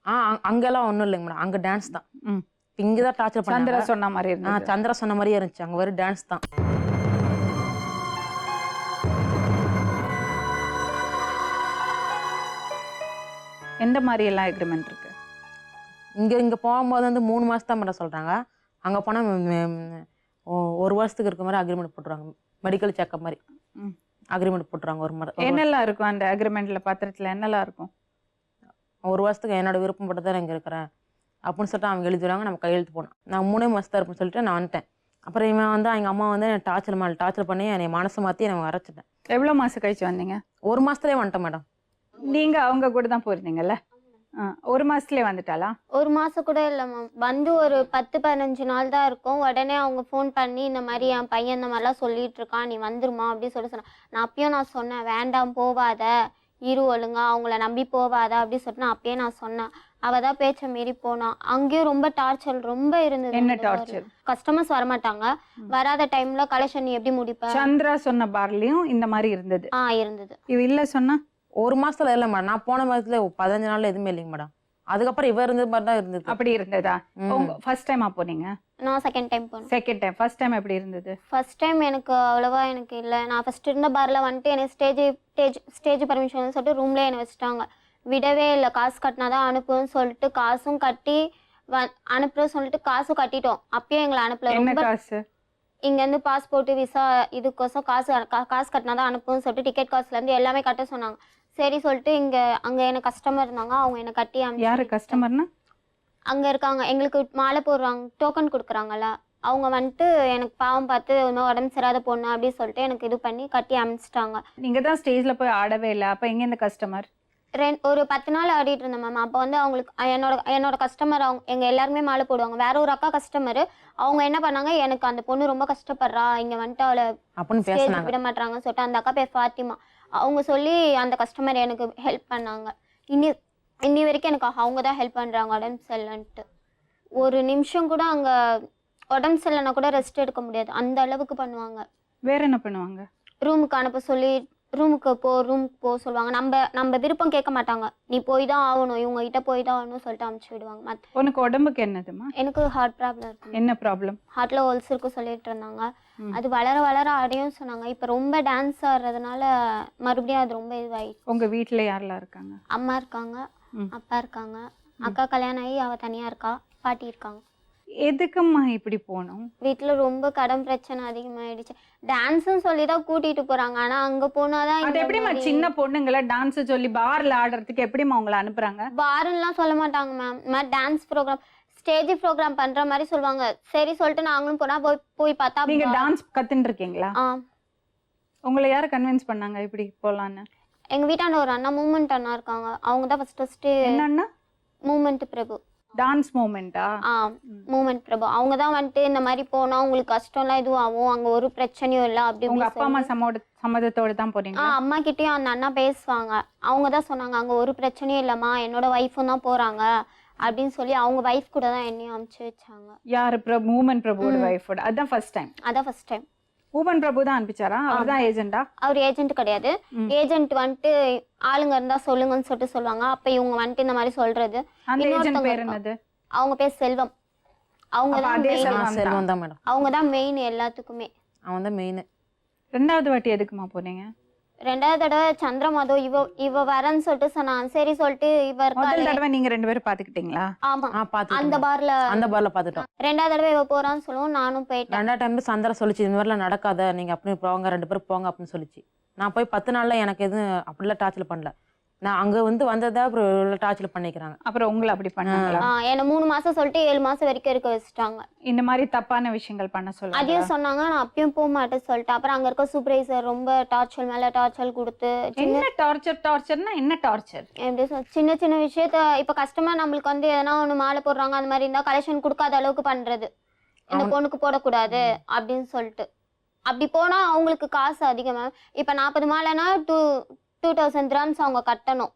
அங்கெல்லாம் ஒன்றும் இல்லைங்க மேடம், அங்கே டான்ஸ் தான். ம். இங்கே தான் டார்ச்சர் சந்திரா பண்ணாங்க. சொன்ன மாதிரி இருந்தது. சந்திரா சொன்ன மாதிரியே இருந்துச்சு, அங்கே வெறும் டான்ஸ் தான். எந்த மாதிரி எல்லாம் எக்ரிமெண்ட் இருக்கு? இங்கே போகும்போது வந்து 3 மாதம் தான் மேடம் சொல்கிறாங்க. அங்கே போனால் 1 வருஷத்துக்கு இருக்க மாதிரி அக்ரிமெண்ட் போட்டுருவாங்க. மெடிக்கல் செக்கப் மாதிரி அக்ரிமெண்ட் போட்டுருவாங்க. என்னெல்லாம் இருக்கும் அந்த அக்ரிமெண்ட்ல? பத்திரத்துல என்னெல்லாம் இருக்கும்? 1 வருஷத்துக்கு என்னோட விருப்பப்பட்டு தான் இங்கே இருக்கிறேன் அப்படின்னு சொல்லிட்டு அவங்க எழுதிடுவாங்க. நம்ம கையெழுத்து போனோம். நான் 3 மாதம் தான் இருப்பேன்னு சொல்லிட்டு நான் வந்துட்டேன். அப்புறம் இவன் வந்து எங்கள் அம்மா வந்து டார்ச்சர் பண்ணி என்னை மனசை மாற்றி நான் அரைச்சிட்டேன். எவ்வளோ மாசம் கழிச்சு வந்தீங்க? 1 மாதத்துலேயே வந்துட்டேன் மேடம். நீங்க அவங்க கூட தான் போயிருந்தீங்கல்ல? 1 மாசத்துலயே வந்துட்டாளா? 1 மாசம் கூட இல்லை மேம். வந்து ஒரு 10-15 நாள் தான் இருக்கும். உடனே அவங்க ஃபோன் பண்ணி இந்த மாதிரி என் பையன் இந்த மாதிரிலாம் சொல்லிட்டு இருக்கான், நீ வந்துருமா அப்படின்னு சொல்லி சொன்னேன். நான் அப்பயும் சொன்னேன், வேண்டாம் போவாத, இரு ஒழுங்கா, அவங்கள நம்பி போவாத அப்படி சொல்லிட்டு நான் அப்பயே சொன்னேன். அவ தான் பேச்சை மீறி போனா. அங்கேயும் ரொம்ப டார்ச்சர் ரொம்ப இருந்தது. என்ன டார்ச்சர்? கஸ்டமர்ஸ் வரமாட்டாங்க. வராத டைம்ல கலெக்ஷன் நீ எப்படி முடிப்ப? சந்திரா சொன்ன பார்லயும் இந்த மாதிரி இருந்தது. இருந்தது. இவ இல்ல சொன்னா 1 மாசத்துல இல்லை மேடம். நான் போன மாதத்துல 15 நாள்ல எதுவுமே இல்லைங்க மேடம். அதுக்கப்புறம் இவ இருந்த மாதிரி தான் இருந்தது. அப்படி இருந்ததா? ஃபர்ஸ்ட் டைமா போனீங்க? நான் செகண்ட் டைம் போனேன். Second time. ஃபர்ஸ்ட் டைம் எப்படி இருந்தது? ஃபர்ஸ்ட் டைம் எனக்கு அவ்வளோவா எனக்கு இல்லை. நான் ஃபர்ஸ்ட் இருந்த பார்ல வந்துட்டு எனக்கு ஸ்டேஜ் பர்மிஷன் சொல்லிட்டு ரூம்லேயே என்னை வச்சுட்டாங்க. விடவே இல்லை. காசு கட்டினா தான் அனுப்புன்னு சொல்லிட்டு காசும் கட்டி அனுப்புறோம் சொல்லிட்டு காசும் கட்டிட்டோம். அப்பயும் எங்களை அனுப்பல. என்ன காசு? இங்கேருந்து பாஸ்போர்ட் விசா இதுக்கோசம் காசு கட்டினா தான் அனுப்புன்னு சொல்லிட்டு டிக்கெட் காசுலேருந்து எல்லாமே கட்ட சொன்னாங்க. சரி சொல்லிட்டு அங்கே எனக்கு கஸ்டமர் இருந்தாங்க. அவங்க என்னை கட்டி யாரு கஸ்டமர்னா? அங்கே இருக்காங்க. எங்களுக்கு மாலை போடுறாங்க, டோக்கன் கொடுக்குறாங்கல்ல, அவங்க வந்துட்டு எனக்கு பாவம் பார்த்து இன்னும் உடம்பு சரியாத பொண்ணு அப்படின்னு சொல்லிட்டு எனக்கு இது பண்ணி கட்டி அனுப்பிச்சிட்டாங்க. நீங்க தான் ஸ்டேஜ்ல போய் ஆடவே இல்லை. அப்ப எங்க இந்த கஸ்டமர்? ஒரு 10 நாள் ஆடிட்டு இருந்தேன் மேம். அப்போ வந்து அவங்களுக்கு என்னோட கஸ்டமர் அவங்க எங்கள் எல்லாருமே மாலை போடுவாங்க. வேற ஒரு அக்கா கஸ்டமர் அவங்க என்ன பண்ணாங்க, எனக்கு அந்த பொண்ணு ரொம்ப கஷ்டப்படுறா, இங்கே வந்துட்டு அவளை அப்படின்னு விட மாட்டாங்கன்னு சொல்லிட்டு அந்த அக்கா பேர் ஃபாத்திமா. அவங்க சொல்லி அந்த கஸ்டமர் எனக்கு ஹெல்ப் பண்ணாங்க. இன்னி வரைக்கும் எனக்கு அவங்க தான் ஹெல்ப் பண்ணுறாங்க. உடம்பு சரியில்லைன்ட்டு ஒரு நிமிஷம் கூட அங்கே உடம்பு சரியில்லைன்னா கூட ரெஸ்ட் எடுக்க முடியாது, அந்த அளவுக்கு பண்ணுவாங்க. வேற என்ன பண்ணுவாங்க? ரூமுக்கு அனுப்ப சொல்லி ரூமுக்கு போ சொல்லுவாங்க. நம்ம விருப்பம் கேட்க மாட்டாங்க. நீ போய் தான் ஆகணும், இவங்க கிட்ட போய் தான் ஆகணும் சொல்லிட்டு அனுப்பிச்சு விடுவாங்க. உனக்கு உடம்புக்கு என்னதுமா? எனக்கு ஹார்ட் ப்ராப்ளம் இருக்கு. என்ன ப்ராப்ளம்? ஹார்ட்ல ஹோல்ஸ் இருக்கு சொல்லிட்டு இருந்தாங்க. அது வளர வளர அடையும் சொன்னாங்க. இப்போ ரொம்ப டான்ஸ் ஆடுறதுனால மறுபடியும் அது ரொம்ப இதுவாயிடுச்சு. உங்க வீட்டுல யாரெல்லாம் இருக்காங்க? அம்மா இருக்காங்க, அப்பா இருக்காங்க, அக்கா கல்யாணம் ஆகி அவ தனியா இருக்கா, பாட்டி இருக்காங்க. எதுக்கும்மா இப்படி போகணும்? வீட்டுல ரொம்ப கடன் பிரச்சனை அதிகமாயிடுச்சு. டான்ஸ்னு சொல்லி தான் கூட்டிட்டு போறாங்க. ஆனா அங்க போனாதான் அது எப்படிமா சின்ன பொண்ணுங்களை டான்ஸ் சொல்லி பார்ல ஆடுறதுக்கு எப்படிமா உங்களை அனுப்புறாங்க? பார்லாம் சொல்ல மாட்டாங்க மேம். இந்த மாதிரி டான்ஸ் ப்ரோக்ராம் ஸ்டேஜ் ப்ரோக்ராம் பண்ற மாதிரி சொல்லுவாங்க. சரி சொல்லிட்டு நாங்களும் போனா போய் பார்த்தா. நீங்க டான்ஸ் கத்துட்டு இருக்கீங்களா? உங்களை யாரை கன்வின்ஸ் பண்ணாங்க இப்படி போலான்னு? எங்க வீட்டாண்ட ஒரு அண்ணா மூமெண்ட் அண்ணா இருக்காங்க. அவங்க தான் ஃபர்ஸ்ட் என்னன்னா மூமெண்ட் பிரபு. டான்ஸ் மூமெண்டா? மூமெண்ட் பிரபு. அவங்க தான் வந்துட்டு இந்த மாதிரி போனா உங்களுக்கு கஷ்டம்லாம் இதுவும் ஆகும், அங்க ஒரு பிரச்சனையும் இல்லை அப்படி. உங்க அப்பா அம்மா சம்மதத்தோட தான் போறீங்க? அம்மா கிட்டயும் அந்த அண்ணா பேசுவாங்க. அவங்க தான் சொன்னாங்க அங்க ஒரு பிரச்சனையும் இல்லம்மா, என்னோட ஒய்ஃபும் தான் போறாங்க அப்படின்னு சொல்லி அவங்க ஒய்ஃப் கூட தான் என்னையும் அனுப்பிச்சு வச்சாங்க. யாரு? மூமெண்ட் பிரபுவோட ஒய்ஃபோட? அதான் ஃபர்ஸ்ட் டைம்? அதான் ஃபர்ஸ்ட் டைம். மூமெண்ட் பிரபு தான் அனுப்பிச்சாரா? அவர் தான் ஏஜென்டா? அவர் ஏஜென்ட் கிடையாது. ஏஜென்ட் வந்துட்டு ஆளுங்க இருந்தா சொல்லுங்கன்னு சொல்லிட்டு சொல்லுவாங்க. அப்ப இவங்க வந்துட்டு இந்த மாதிரி சொல்றது. அந்த ஏஜென்ட் பேர் என்னது? அவங்க பேர் செல்வம். அவங்க தான் மேடம். அவங்க தான் மெயின் எல்லாத்துக்குமே. அவன் தான் மெயின். ரெண்டாவது வாட்டி எதுக்குமா போனீங்க? ரெண்டாவது தடவை சந்திரமாதோ இவ வரன்னு சொல்லிட்டு சொன்னான். சரி சொல்லிட்டு முதல் தடவை நீங்க 2 பேரும் பாத்துக்கிட்டீங்களா? ஆமா, அந்த பார்ல பாத்துட்டோம். ரெண்டாவது தடவை இவ போறான்னு சொல்லுவோம், நானும் போயிட்டேன். 2ஆவது டைம் சந்திரா சொல்லிச்சு இந்த மாதிரிலாம் நடக்காத, நீங்க அப்படி போங்க, 2 பேரும் போங்க அப்படின்னு சொல்லிச்சு. நான் போய் 10 நாள்ல எனக்கு எதுவும் அப்படிலாம் டார்ச்சர் பண்ணல. நான் அங்க வந்ததா அப்புறம் டார்ச்சர் பண்ணிக்கிறாங்க. அப்புறம் உங்களை அப்படி பண்ணாங்களா? என்ன 3 மாசம் சொல்லிட்டு 7 மாசம் வரைக்கும் இருக்க வச்சுட்டாங்க. இந்த மாதிரி தப்பான விஷயங்கள் பண்ண சொல்லுவாங்க. அதையும் சொன்னாங்க. நான் அப்பயும் போக மாட்டேன்னு சொல்லிட்டு அப்புறம் அங்க இருக்க சூப்பர்வைசர் ரொம்ப டார்ச்சர் மேல டார்ச்சர் கொடுத்து. என்ன டார்ச்சர்னா என்ன டார்ச்சர்? எப்படி சின்ன சின்ன விஷயத்த இப்ப கஸ்டமர் நம்மளுக்கு வந்து எதனா ஒண்ணு மாலை போடுறாங்க அந்த மாதிரி இருந்தா கலெக்ஷன் கொடுக்காத அளவுக்கு பண்றது. இந்த பொண்ணுக்கு போடக்கூடாது அப்படின்னு சொல்லிட்டு. அப்படி போனா அவங்களுக்கு காசு அதிகமா. இப்ப 40 மாலைனா 2000 dirhams அவங்க கட்டணும்.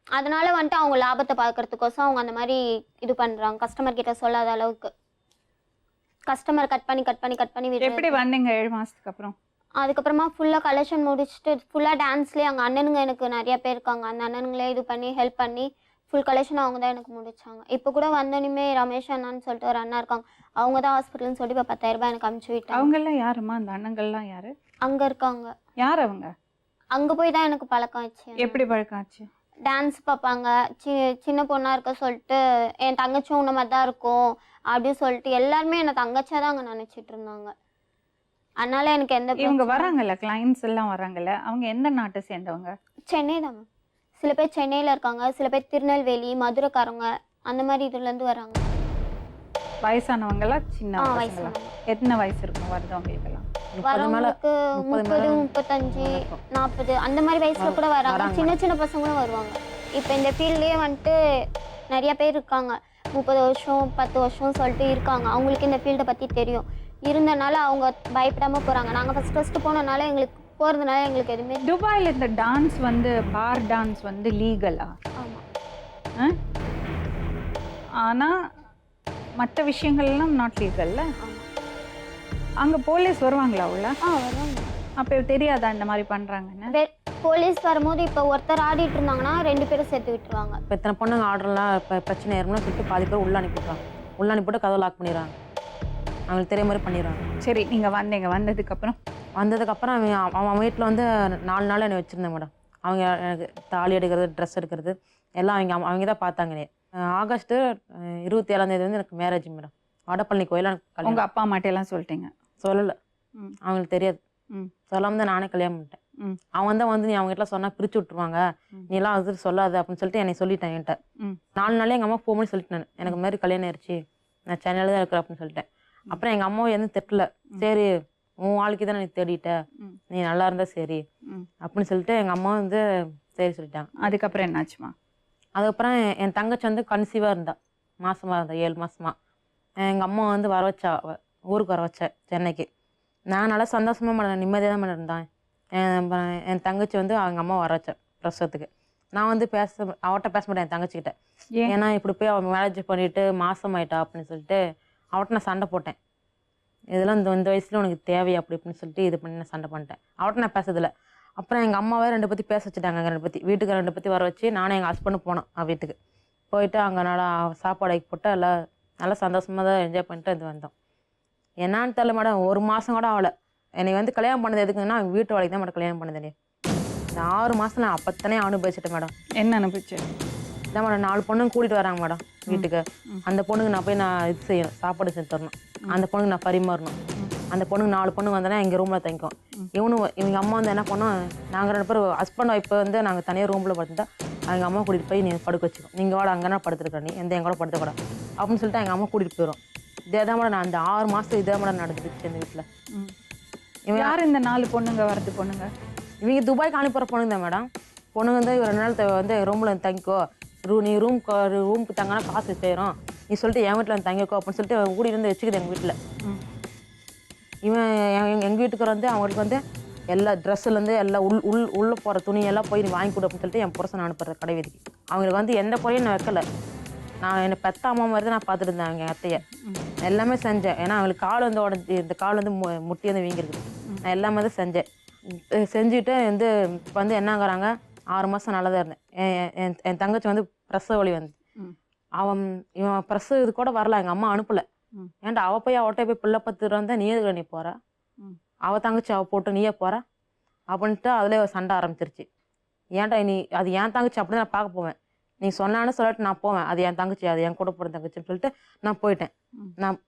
அதனால வந்துட்டு அவங்க லாபத்தை பார்க்கறதுக்கோசம் அவங்க அந்த மாதிரி இது பண்றாங்க. கஸ்டமர் கிட்ட சொல்லாத அளவுக்கு கஸ்டமர் கட் பண்ணி எப்படி வந்தீங்க 7 மாசத்துக்கு அப்புறம்? அதுக்கப்புறமா ஃபுல்லாக கலெக்ஷன் முடிச்சுட்டு ஃபுல்லாக டான்ஸ்லேயே அங்கே அண்ணனுங்க எனக்கு நிறைய பேர் இருக்காங்க. அந்த அண்ணனுங்களே இது பண்ணி ஹெல்ப் பண்ணி ஃபுல் கலெக்ஷன் அவங்க தான் எனக்கு முடிச்சாங்க. இப்போ கூட வந்தோடனே ரமேஷ் அண்ணான்னு சொல்லிட்டு ஒரு அண்ணா இருக்காங்க. அவங்க தான் ஹாஸ்பிட்டல்னு சொல்லி இப்போ 10,000 ரூபாய் எனக்கு அனுப்பிச்சு விட்டாங்க. அவங்கெல்லாம் யாருமா? அந்த அண்ணங்கள்லாம் யாரு? அங்கே இருக்காங்க. யார் அவங்க? அங்கே போய் தான் எனக்கு பழக்கம் ஆச்சு. எப்படி பழக்கம் ஆச்சு? டான்ஸ் பார்ப்பாங்க. சின்ன பொண்ணாக இருக்க சொல்லிட்டு என் தங்கச்சும் உன்ன மாதிரி தான் இருக்கும் அப்படின்னு சொல்லிட்டு எல்லாருமே என்னை தங்கச்சியாக தான் அங்கே நினச்சிட்டு இருந்தாங்க. அதனால எனக்கு எந்த இவங்க வராங்கல்ல, கிளைண்ட்ஸ் எல்லாம் வராங்கல்ல, அவங்க எந்த நாட்டை சேர்ந்தவங்க? சென்னை தான் மேம். சில பேர் சென்னையில் இருக்காங்க, சில பேர் திருநெல்வேலி, மதுரைக்காரங்க அந்த மாதிரி இதுலேருந்து வராங்க. வயசானவங்களா சின்ன பசங்களா? வயசானவங்க. எத்தனை வயசு இருக்கும் வருதவங்களுக்கெல்லாம்? 30 மேல வரவங்களுக்கு 30, 35, 40 அந்த மாதிரி வயசுல கூட வராங்க. சின்ன சின்ன பசங்களும் வருவாங்க. இப்போ இந்த ஃபீல்ட்லேயே வந்துட்டு நிறைய பேர் இருக்காங்க. 30 வருஷம் 10 வருஷம் சொல்லிட்டு இருக்காங்க. அவங்களுக்கு இந்த ஃபீல்டை பற்றி தெரியும். இருந்தனால அவங்க பயப்படாமல் போகிறாங்க. நாங்கள் ஃபஸ்ட்டு போனனால எங்களுக்கு போகிறதுனால எங்களுக்கு எதுவுமே. துபாயில் இந்த டான்ஸ் வந்து பார் டான்ஸ் வந்து லீகலா? ஆமாம். ஆனால் மற்ற விஷயங்கள்லாம் நாட் லீகல்ல. ஆமாம். அங்கே போலீஸ் வருவாங்களா உள்ள? வருவாங்க. அப்போ தெரியாதா இந்த மாதிரி பண்ணுறாங்கன்னு? போலீஸ் வரும்போது இப்போ ஒருத்தர் ஆடிட்டு இருந்தாங்கன்னா 2 பேரும் சேர்த்து விட்டுருவாங்க. இப்போ இத்தனை பொண்ணுங்க ஆர்டர்லாம் இப்போ பிரச்சனை ஏறணும்னு சொல்லிட்டு பாதி பேர் உள்ள அனுப்பிவிட்றாங்க. உள்ள அனுப்பிவிட்டு கதவை லாக் பண்ணிடுறாங்க. அவங்களுக்கு தெரிய மாதிரி பண்ணிடுறாங்க. சரி, நீங்கள் வந்ததுக்கப்புறம் வந்ததுக்கப்புறம் அவன் வீட்டில் வந்து 4 நாள் என்னை வச்சுருந்தேன் மேடம். அவங்க எனக்கு தாலி எடுக்கிறது, ட்ரெஸ் எடுக்கிறது எல்லாம் அவங்க தான் பார்த்தாங்களே. ஆகஸ்ட்டு 27ஆம் தேதி வந்து எனக்கு மேரேஜ் மேடம். வடபழனி கோயிலில் எனக்கு கல்யாணம். உங்கள் அப்பா அம்மாட்டையெல்லாம் சொல்லிட்டீங்க? சொல்லலை. அவங்களுக்கு தெரியாது. ம். சொல்லாமல் தான் நானே கல்யாணம் பண்ணிட்டேன். அவன் தான் வந்து நீ அவங்க கிட்ட சொன்னால் பிரித்து விட்ருவாங்க, நீ எல்லாம் அது சொல்லாது அப்படின்னு சொல்லிட்டு என்னை சொல்லிட்டேன். என்கிட்ட 4 நாளே எங்கள் அம்மா ஃபோன் பண்ணி சொல்லிட்டேன், எனக்கு மாதிரி கல்யாணம் ஆயிடுச்சு, நான் சென்னையில் தான் இருக்கிறேன் அப்படின்னு சொல்லிட்டேன். அப்புறம் எங்கள் அம்மாவும் எதுவும் தெரியல. சரி உன் வாழ்க்கை தான் நீ தேடிட்ட, நீ நல்லா இருந்தா சரி அப்படின்னு சொல்லிட்டு எங்கள் அம்மா வந்து சரி சொல்லிட்டாங்க. அதுக்கப்புறம் என்னாச்சுமா? அதுக்கப்புறம் என் தங்கச்சி வந்து கன்சீவாக இருந்தா, மாசமாக இருந்தா 7 மாசமா. எங்கள் அம்மா வந்து வர வச்சா, ஊருக்கு வர வச்சேன் சென்னைக்கு. நான் நல்லா சந்தோஷமாக நிம்மதியாக தான் இருந்தேன். என் தங்கச்சி வந்து அவங்க அம்மா வர வச்சேன் பிரசவத்துக்கு. நான் வந்து அவட்ட பேச மாட்டேன் என் தங்கச்சிக்கிட்ட. ஏன்னா இப்படி போய் அவன் மேரேஜ் பண்ணிட்டு மாசமாயிட்டா அப்படின்னு சொல்லிட்டு அவட்ட நான் சண்டை போட்டேன். இதெல்லாம் இந்த வயசுல உனக்கு தேவை அப்படி இப்படின்னு சொல்லிட்டு இது பண்ணி நான் சண்டை பண்ணிட்டேன். அவட்ட நான் பேசுறதில்ல. அப்புறம் எங்கள் அம்மாவே 2 பற்றி பேச வச்சுட்டாங்க. 2 பற்றி வீட்டுக்கு 2 பற்றி வர வச்சு நானும் எங்கள் ஹஸ்பண்டும் போனோம் வீட்டுக்கு. போயிட்டு அங்கே நல்லா சாப்பாடு ஆக்கி போட்டு எல்லாம் நல்லா சந்தோஷமாக தான் என்ஜாய் பண்ணிட்டு இது வந்தோம். என்னான்னு தெரியல மேடம், 1 மாதம் கூட ஆகலை. என்னை வந்து கல்யாணம் பண்ணது எதுக்குன்னா அவங்க வீட்டு வேலைக்கு தான் மேடம் கல்யாணம் பண்ணது. இந்த 6 மாதம் நான் அப்போத்தானே அனுபவிச்சிட்டேன் மேடம். என்ன அனுப்பிச்சு? இதான் மேடம் 4 பொண்ணுங்க கூட்டிகிட்டு வராங்க மேடம் வீட்டுக்கு. அந்த பொண்ணுக்கு நான் போய் நான் இது செய்யணும், சாப்பாடு செஞ்சு தரணும். அந்த பொண்ணுக்கு நான் பரிமாறணும். அந்த பொண்ணுக்கு 4 பொண்ணுங்க வந்தோன்னா எங்கள் ரூமில் தங்கிக்கும். இவங்க அம்மா வந்து என்ன பண்ணோம், நாங்கள் 2 பேர் ஹஸ்பண்ட் ஒய்ஃப் வந்து நாங்கள் தனியாக ரூமில் படுத்துட்டா எங்கள் அம்மா கூட்டிகிட்டு போய் நீ படுக்க வச்சுக்கோ, நீங்கள் வாட அங்கேனா படுத்துருக்க, நீ எந்த எங்கூட படுத்தக்கூடாது அப்படின்னு சொல்லிட்டு எங்கள் அம்மா கூட்டிகிட்டு போயிடும். இதே தான் மேடம் நான் அந்த 6 மாதம் இதே மேடம் நடந்துச்சு எங்கள் வீட்டில். இவன் யார் இந்த 4 பொண்ணுங்க வரது பொண்ணுங்க? இவங்க துபாய்க்கு அனுப்புகிற பொண்ணுங்க தான் மேடம். பொண்ணுங்க வந்து 2 நாள் வந்து ரூமில் தங்கிக்கோ, நீ ரூமுக்கு தங்கினா காசு செய்கிறோம், நீ சொல்லிட்டு என் வீட்டில் வந்து தங்கிக்கோ அப்படின்னு சொல்லிட்டு கூட்டிகிட்டு வந்து வச்சுக்குது எங்கள் வீட்டில். இவன் எங்கள் வீட்டுக்கு வந்து அவங்களுக்கு வந்து எல்லா ட்ரெஸ்ஸுலேருந்து எல்லாம் உள்ளே போகிற துணியெல்லாம் போய் நீ வாங்கி கொடு அப்படின்னு சொல்லிட்டு என் புருஷன் அனுப்புற கடை வீதிக்கு. அவங்களுக்கு வந்து எந்த குறையும் நான் வைக்கலை. நான் என்னை பெத்த அம்மா மாதிரி தான் நான் பார்த்துட்டு இருந்தேன் எங்கள் அத்தையை. எல்லாமே செஞ்சேன். ஏன்னா அவங்களுக்கு கால் வந்து உடஞ்சி, இந்த கால் வந்து முட்டி வந்து வீங்கிருக்கு. நான் எல்லாமே தான் செஞ்சேன். செஞ்சுட்டு வந்து இப்போ வந்து என்னங்கிறாங்க, 6 மாதம் நல்லா தான் இருந்தேன். என் தங்கச்சி வந்து பிரசவ வலி வந்து இவன் பிரசவ இது கூட வரல, எங்கள் அம்மா அனுப்பலை. ஏன்டா அவள் போய் அவட்ட போய் பிள்ளை பத்துட்டு வந்தால் நீ எதுக்கு நீ போகிற, அவள் தங்கச்சி அவள் போட்டு நீயே போகிற அப்படின்ட்டு அதிலே சண்டை ஆரம்பிச்சிருச்சு. ஏன்டா நீ அது என் தங்கச்சி அப்படி தான் நான் பார்க்க போவேன், நீ சொன்னான்னு சொல்லிட்டு நான் போவேன், அது என் தங்கச்சி, அது என் கூட போகிற தங்கச்சின்னு சொல்லிட்டு நான் போயிட்டேன். நான்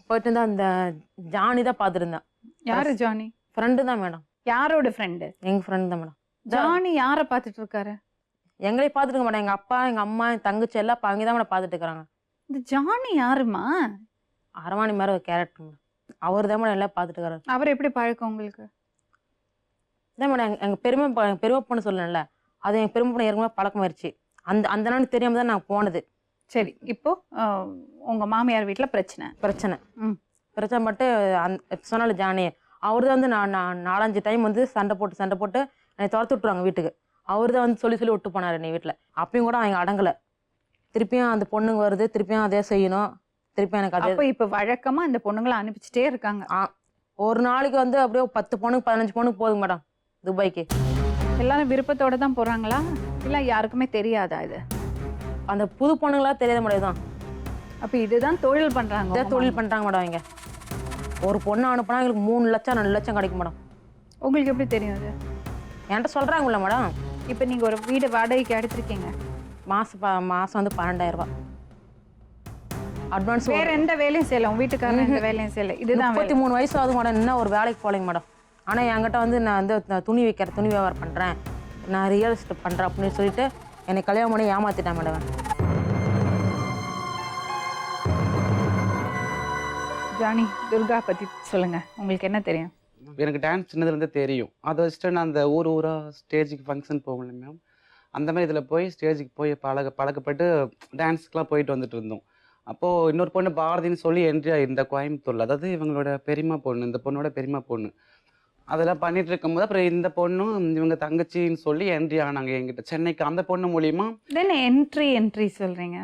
போயிட்டு இருந்தா அந்த ஜானி தான் பார்த்துட்டு இருந்தேன். யாரு ஜானி? ஃப்ரெண்டு தான் மேடம். யாரோட ஃப்ரெண்டு? எங்கள் ஃப்ரெண்டு தான் மேடம். ஜானி யாரை பார்த்துட்டு இருக்காரு? எங்களையும் பார்த்துட்டு மேடம், எங்கள் அப்பா எங்கள் அம்மா என் தங்கச்சி எல்லாம் அவங்க தான் மேடம் பார்த்துட்டு இருக்கிறாங்க. இந்த ஜானி யாருமா? அரவாணி மாதிரி ஒரு கேரக்டர் மேடம். அவர் தான் மேடம் எல்லாம் பார்த்துட்டு இருக்காரு. அவர் எப்படி பழக்கம் உங்களுக்கு? இதான் மேடம் எங்கள் பெருமை பொண்ணு சொல்லணும்ல, அது எங்கள் பெருமை பொண்ணு ஏற்கனவே பழக்கமாயிருச்சு. அந்த நாள் தெரியாம தான் நான் போனது. சரி, இப்போ உங்க மாமியார் வீட்டில் பிரச்சனை மட்டும் சொன்னால ஜானி அவர் தான் வந்து நான் 4-5 டைம் வந்து சண்டை போட்டு என்னை துரத்து விட்டுருவாங்க வீட்டுக்கு. அவர் தான் வந்து சொல்லி விட்டு போனார் என்னை வீட்டில். அப்பயும் கூட அவங்க அடங்கலை. திருப்பியும் அந்த பொண்ணுங்க வருது, திருப்பியும் அதே செய்யணும், திருப்பியும் எனக்கு அதே. இப்போ வழக்கமாக அந்த பொண்ணுங்களை அனுப்பிச்சிட்டே இருக்காங்க. ஒரு நாளைக்கு வந்து அப்படியே 10 பொண்ணுக்கு 15 பொண்ணுக்கு போகுது மேடம் துபாய்க்கு. எல்லாரும் விருப்பத்தோட தான் போறாங்களா இல்லை யாருக்குமே தெரியாதா இது? அந்த புது பொண்ணுங்களா தெரியாத மேடம் தான் அப்போ இதுதான் தொழில் பண்றாங்க. இதான் தொழில் பண்ணுறாங்க மேடம். அவங்க ஒரு பொண்ணு அனுப்புனா எங்களுக்கு 3 லட்சம் 2 லட்சம் கிடைக்கும் மேடம். உங்களுக்கு எப்படி தெரியும் அது? என்கிட்ட சொல்கிறாங்கல்ல மேடம். இப்போ நீங்க ஒரு வீடு வாடகைக்கு எடுத்திருக்கீங்க, மாதம் வந்து 12,000 ரூபா அட்வான்ஸ். வேற எந்த வேலையும் செய்யல, உங்க வீட்டுக்காரன் எந்த வேலையும் செய்யல, இதுதான் வேலை. 33 வயசு ஆகுது மேடம், இன்னும் ஒரு வேலைக்கு போகலைங்க மேடம். ஆனால் என்கிட்ட வந்து நான் வந்து துணி வியாபாரம் பண்ணுறேன், நான் ரியல் எஸ்டேட் பண்ணுறேன் அப்படின்னு சொல்லிட்டு என்னை கல்யாணம் பண்ணி ஏமாத்திட்டேன் மேடம். ஜானி, துர்கா பத்தி சொல்லுங்க, உங்களுக்கு என்ன தெரியும்? எனக்கு டான்ஸ் சின்னதுலேருந்து தெரியும். அதை வச்சுட்டு நான் அந்த ஊராக ஸ்டேஜுக்கு ஃபங்க்ஷன் போகல மேம், அந்த மாதிரி இதில் போய் ஸ்டேஜுக்கு போய் பழக்கப்பட்டு டான்ஸ்க்கெலாம் போயிட்டு வந்துட்டு இருந்தோம். அப்போது இன்னொரு பொண்ணு பாரதின்னு சொல்லி என்ட்ரி ஆகிருந்த கோயம்புத்தூரில், அதாவது இவங்களோட பெரியம்மா பொண்ணு, இந்த பொண்ணோட பெரியம்மா பொண்ணு. அதெல்லாம் பண்ணிட்டு இருக்கும்போது அப்புறம் இந்த பொண்ணும் இவங்க தங்கச்சின்னு சொல்லி என்ட்ரி ஆனாங்க என்கிட்ட சென்னைக்கு. அந்த பொண்ணு மூலியமா என்ட்ரி சொல்றீங்க?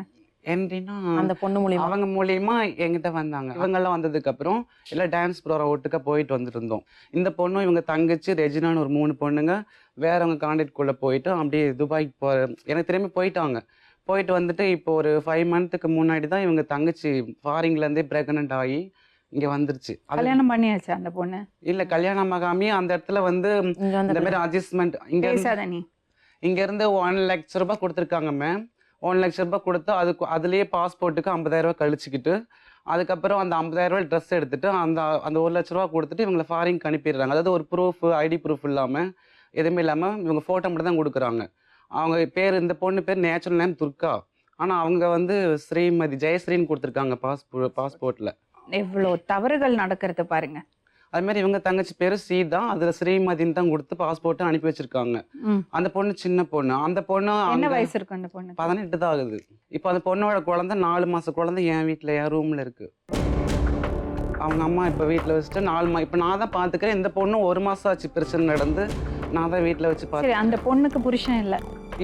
என்ட்ரினா அந்த பொண்ணு மூலியமா அவங்க மூலியமா என்கிட்ட வந்தாங்க. இவங்கெல்லாம் வந்ததுக்கு அப்புறம் எல்லாம் டான்ஸ் ப்ரோக்ராம் ஒட்டுக்க போயிட்டு வந்துட்டு இருந்தோம். இந்த பொண்ணும் இவங்க தங்கச்சி ரெஜினான்னு ஒரு 3 பொண்ணுங்க வேறவங்க கான்டாக்ட்குள்ளே போயிட்டு அப்படியே துபாய்க்கு எனக்கு திரும்பி போயிட்டு வந்துட்டு இப்போ ஒரு 5 மந்த்துக்கு முன்னாடி தான் இவங்க தங்கச்சி ஃபாரின்லேருந்தே ப்ரெக்னென்ட் ஆகி இங்கே வந்துருச்சு. கல்யாணம் பண்ணியாச்சு அந்த பொண்ணு? இல்லை, கல்யாணம் ஆகாமே அந்த இடத்துல வந்து இந்த மாதிரி அட்ஜஸ்ட்மெண்ட் இங்கேருந்து 1 லட்ச ரூபாய் கொடுத்துருக்காங்க மேம். 1 லட்ச ரூபாய் கொடுத்து அதுலேயே பாஸ்போர்ட்டுக்கு 50,000 ரூபாய் கழிச்சிக்கிட்டு அதுக்கப்புறம் அந்த 50,000 ரூபாய் ட்ரெஸ் எடுத்துட்டு அந்த 1 லட்ச ரூபா கொடுத்துட்டு இவங்களை ஃபாரினுக்கு அனுப்பிடுறாங்க. அதாவது ஒரு ப்ரூஃப், ஐடி ப்ரூஃப் இல்லாமல் எதுவுமே இல்லாமல் இவங்க ஃபோட்டோ மட்டும் தான் கொடுக்குறாங்க. அவங்க பேர், இந்த பொண்ணு பேர் நேச்சுரல் நேம் துர்கா, ஆனால் அவங்க வந்து ஸ்ரீமதி ஜெயஸ்ரீன்னு கொடுத்துருக்காங்க பாஸ்போர்ட்டில். எவ்வளோ தவறுகள் நடக்கிறது பாருங்க. அதுமாதிரி இவங்க தங்கச்சி பேர் சீதா, அதில் ஸ்ரீமதின்னு தான் கொடுத்து பாஸ்போர்ட்டு அனுப்பி வச்சிருக்காங்க. அந்த பொண்ணு சின்ன பொண்ணு. அந்த பொண்ணு என்ன வயசு இருக்கு அந்த பொண்ணு? 18 தான் ஆகுது. இப்போ அந்த பொண்ணோட குழந்தை 4 மாச குழந்தை என் வீட்டில் என் ரூமில் இருக்கு. அவங்க அம்மா இப்போ வீட்டில் வச்சுட்டு 4 இப்போ நான் தான் பார்த்துக்கிறேன். இந்த பொண்ணு 1 மாதம் ஆச்சு பிரச்சனை நடந்து, நான் தான் வீட்டில் வச்சு பார்த்தேன். அந்த பொண்ணுக்கு புருஷன்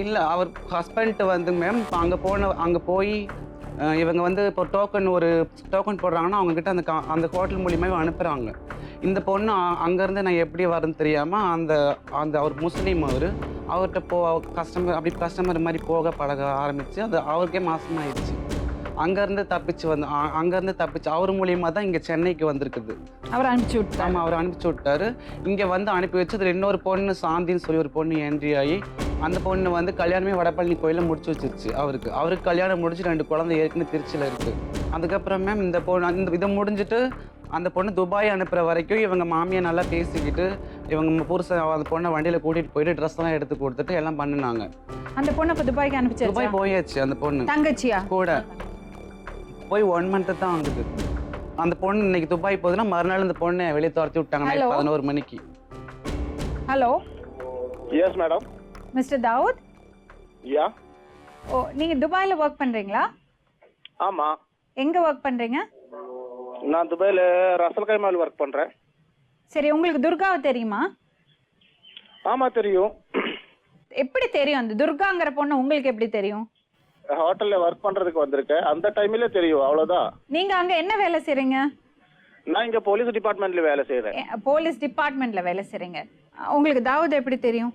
இல்லை, அவர் ஹஸ்பண்ட் வந்து மேம் அங்கே போய் இவங்க வந்து இப்போ டோக்கன் போடுறாங்கன்னா அவங்கக்கிட்ட அந்த ஹோட்டல் மூலியமாக அனுப்புகிறாங்க. இந்த பொண்ணு அங்கேருந்து நான் எப்படி வரேன்னு தெரியாமல் அந்த அவர் முஸ்லீம், அவர்கிட்ட கஸ்டமர் மாதிரி போக பழக ஆரம்பித்து அது அவருக்கே மாசமாயிடுச்சு. அங்கேருந்து தப்பிச்சு அவர் மூலியமாக தான் இங்கே சென்னைக்கு வந்திருக்குது. அவர் அனுப்பிச்சி விட்டார். ஆமாம், அவர் அனுப்பிச்சி விட்டாரு. இங்கே வந்து அனுப்பி வச்சு அதில் இன்னொரு பொண்ணு சாந்தின்னு சொல்லி ஒரு பொண்ணு என்ட்ரி ஆகி அந்த பொண்ணு வந்து கல்யாணமே வடபழனி கோயிலில் முடிச்சு வச்சிருச்சு. அவருக்கு கல்யாணம் முடிச்சு 2 குழந்தை ஏற்கனவே திருச்சியில் இருக்குது. அதுக்கப்புறம் மேம் இந்த பொண்ணு இதை முடிஞ்சுட்டு அந்த பொண்ணு துபாய் அனுப்புகிற வரைக்கும் இவங்க மாமியை நல்லா பேசிக்கிட்டு இவங்க புருஷன் அந்த பொண்ணை வண்டியில் கூட்டிகிட்டு போயிட்டு ட்ரெஸ் எல்லாம் எடுத்து கொடுத்துட்டு எல்லாம் பண்ணினாங்க. அந்த பொண்ணை இப்போ துபாய்க்கு அனுப்பிச்சு? துபாய் போயாச்சு. அந்த பொண்ணு தங்கச்சியா கூட போய் 1 மந்த்து தான் ஆகுது. அந்த பொண்ணு இன்னைக்கு துபாய் போகுதுன்னா மறுநாள் இந்த பொண்ணை வெளியே துரத்தி விட்டாங்க 11 மணிக்கு. Hello. Yes madam. Mister Dawood? Yeah. Oh, நீங்க துபாயில ஒர்க் பண்றீங்களா? ஆமா. எங்க ஒர்க் பண்றீங்க? நான் துபாயில ரசல் கைமால் ஒர்க் பண்றேன். சரி, உங்களுக்கு துர்காவை தெரியுமா? ஆமா தெரியும். எப்படி தெரியும்? அந்த துர்காங்கிற பொண்ணு உங்களுக்கு எப்படி தெரியும்? ஹோட்டல்ல ஒர்க் பண்றதுக்கு வந்திருக்கேன், அந்த டைம்ல தெரியும், அவ்வளவுதான். நீங்க அங்க என்ன வேலை செய்றீங்க? நான் இங்க போலீஸ் டிபார்ட்மெண்ட்ல வேலை செய்யறேன். போலீஸ் டிபார்ட்மெண்ட்ல வேலை செய்றீங்க. உங்களுக்கு தாவூத் எப்படி தெரியும்?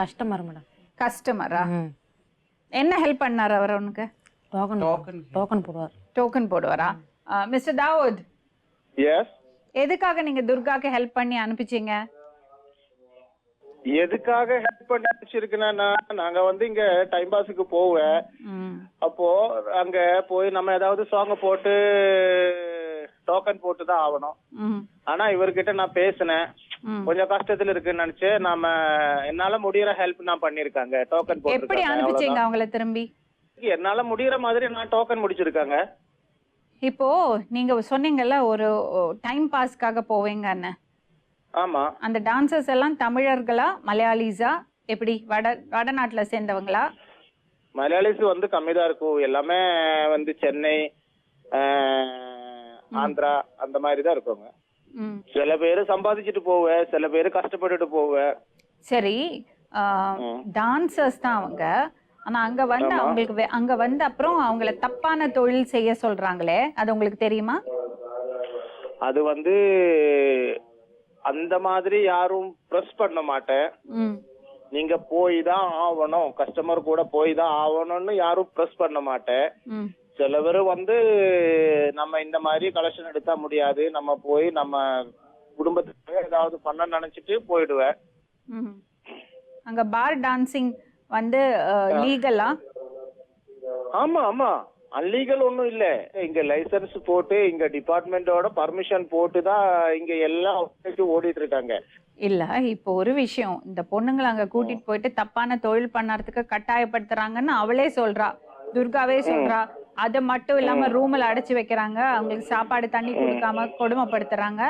Customer madam. கஸ்டமரா? என்ன ஹெல்ப் பண்ணாரு அவர்? உனக்கு டோக்கன் போடுவாரா? Mister Dawood, yes. எதுக்காக நீங்க துர்காக்கு ஹெல்ப் பண்ணி அனுப்பிச்சீங்க? எதுக்காக ஹெல்ப் பண்ணி அனுப்பிச்சிருக்குன்னா, நாங்க வந்து இங்க டைம் பாஸுக்கு போவேன். அப்போ அங்க போய் நம்ம ஏதாவது சாங்க போட்டு டோக்கன் போட்டு தான் ஆகணும். ஆனா இவர்கிட்ட நான் பேசினேன், கொஞ்சம் கஷ்டத்துல இருக்குன்னு நினைச்சு என்னால முடியற ஹெல்ப் நான் பண்ணிருக்காங்க. டோக்கன் போட்டு எப்படி அனுப்பிச்சீங்க அவங்கள திரும்பி? என்னால முடியற மாதிரி நான் டோக்கன் முடிச்சிருக்காங்க. இப்போ நீங்க சொன்னீங்கல்ல ஒரு டைம் பாஸ்க்காக போவீங்கன்னு. ஆமா. அந்த டான்சர்ஸ் எல்லாம் தமிழர்களா மலையாளிஸா? எப்படி வடநாட்டுல சேர்ந்தவங்களா? மலையாளிஸ் வந்து கம்மிதான் இருக்கும். எல்லாமே வந்து சென்னை, ஆந்திரா அந்த மாதிரி தான் இருக்குங்க. சில பேரு சம்பாதிச்சுட்டு போவேன், சில பேரு கஷ்டப்பட்டுட்டு போவேன். சரி, டான்சர்ஸ் தான் அவங்க. ஆனா அங்க வந்து அவங்களுக்கு அங்க வந்து அப்புறம் அவங்கள தப்பான தொழில் செய்ய சொல்றாங்களே, அது உங்களுக்கு தெரியுமா? அது வந்து அந்த மாதிரி யாரும் ப்ரெஸ் பண்ண மாட்டேன். நீங்க போய் தான் ஆகணும், கஸ்டமர் கூட போய் தான் ஆகணும்னு யாரும் ப்ரெஸ் பண்ண மாட்டேன். சில பேர் வந்து நம்ம இந்த மாதிரி கலெக்ஷன் எடுத்தா முடியாது, நம்ம போய் நம்ம குடும்பத்துக்கு ஏதாவது பண்ண நினைச்சிட்டு போயிடுவேன். அங்க பார் டான்சிங் வந்து லீகலா? ஆமா ஆமா, அன்லீகல் ஒன்றும் இல்லை. இங்க லைசன்ஸ் போட்டு இங்க டிபார்ட்மெண்டோட பர்மிஷன் போட்டு தான் இங்க எல்லாம் ஓடிட்டு இருக்காங்க. இல்ல இப்போ ஒரு விஷயம், இந்த பொண்ணுங்களை அங்க கூட்டிட்டு போயிட்டு தப்பான தொழில் பண்ணறதுக்கு கட்டாயப்படுத்துறாங்கன்னு அவளே சொல்றா, துர்காவே சொல்றா. அது மட்டும் இல்லாம ரூம்ல அடைச்சு வைக்கிறாங்க, அவங்களுக்கு சாப்பாடு தண்ணி கொடுக்காம கொடுமைப்படுத்துறாங்க.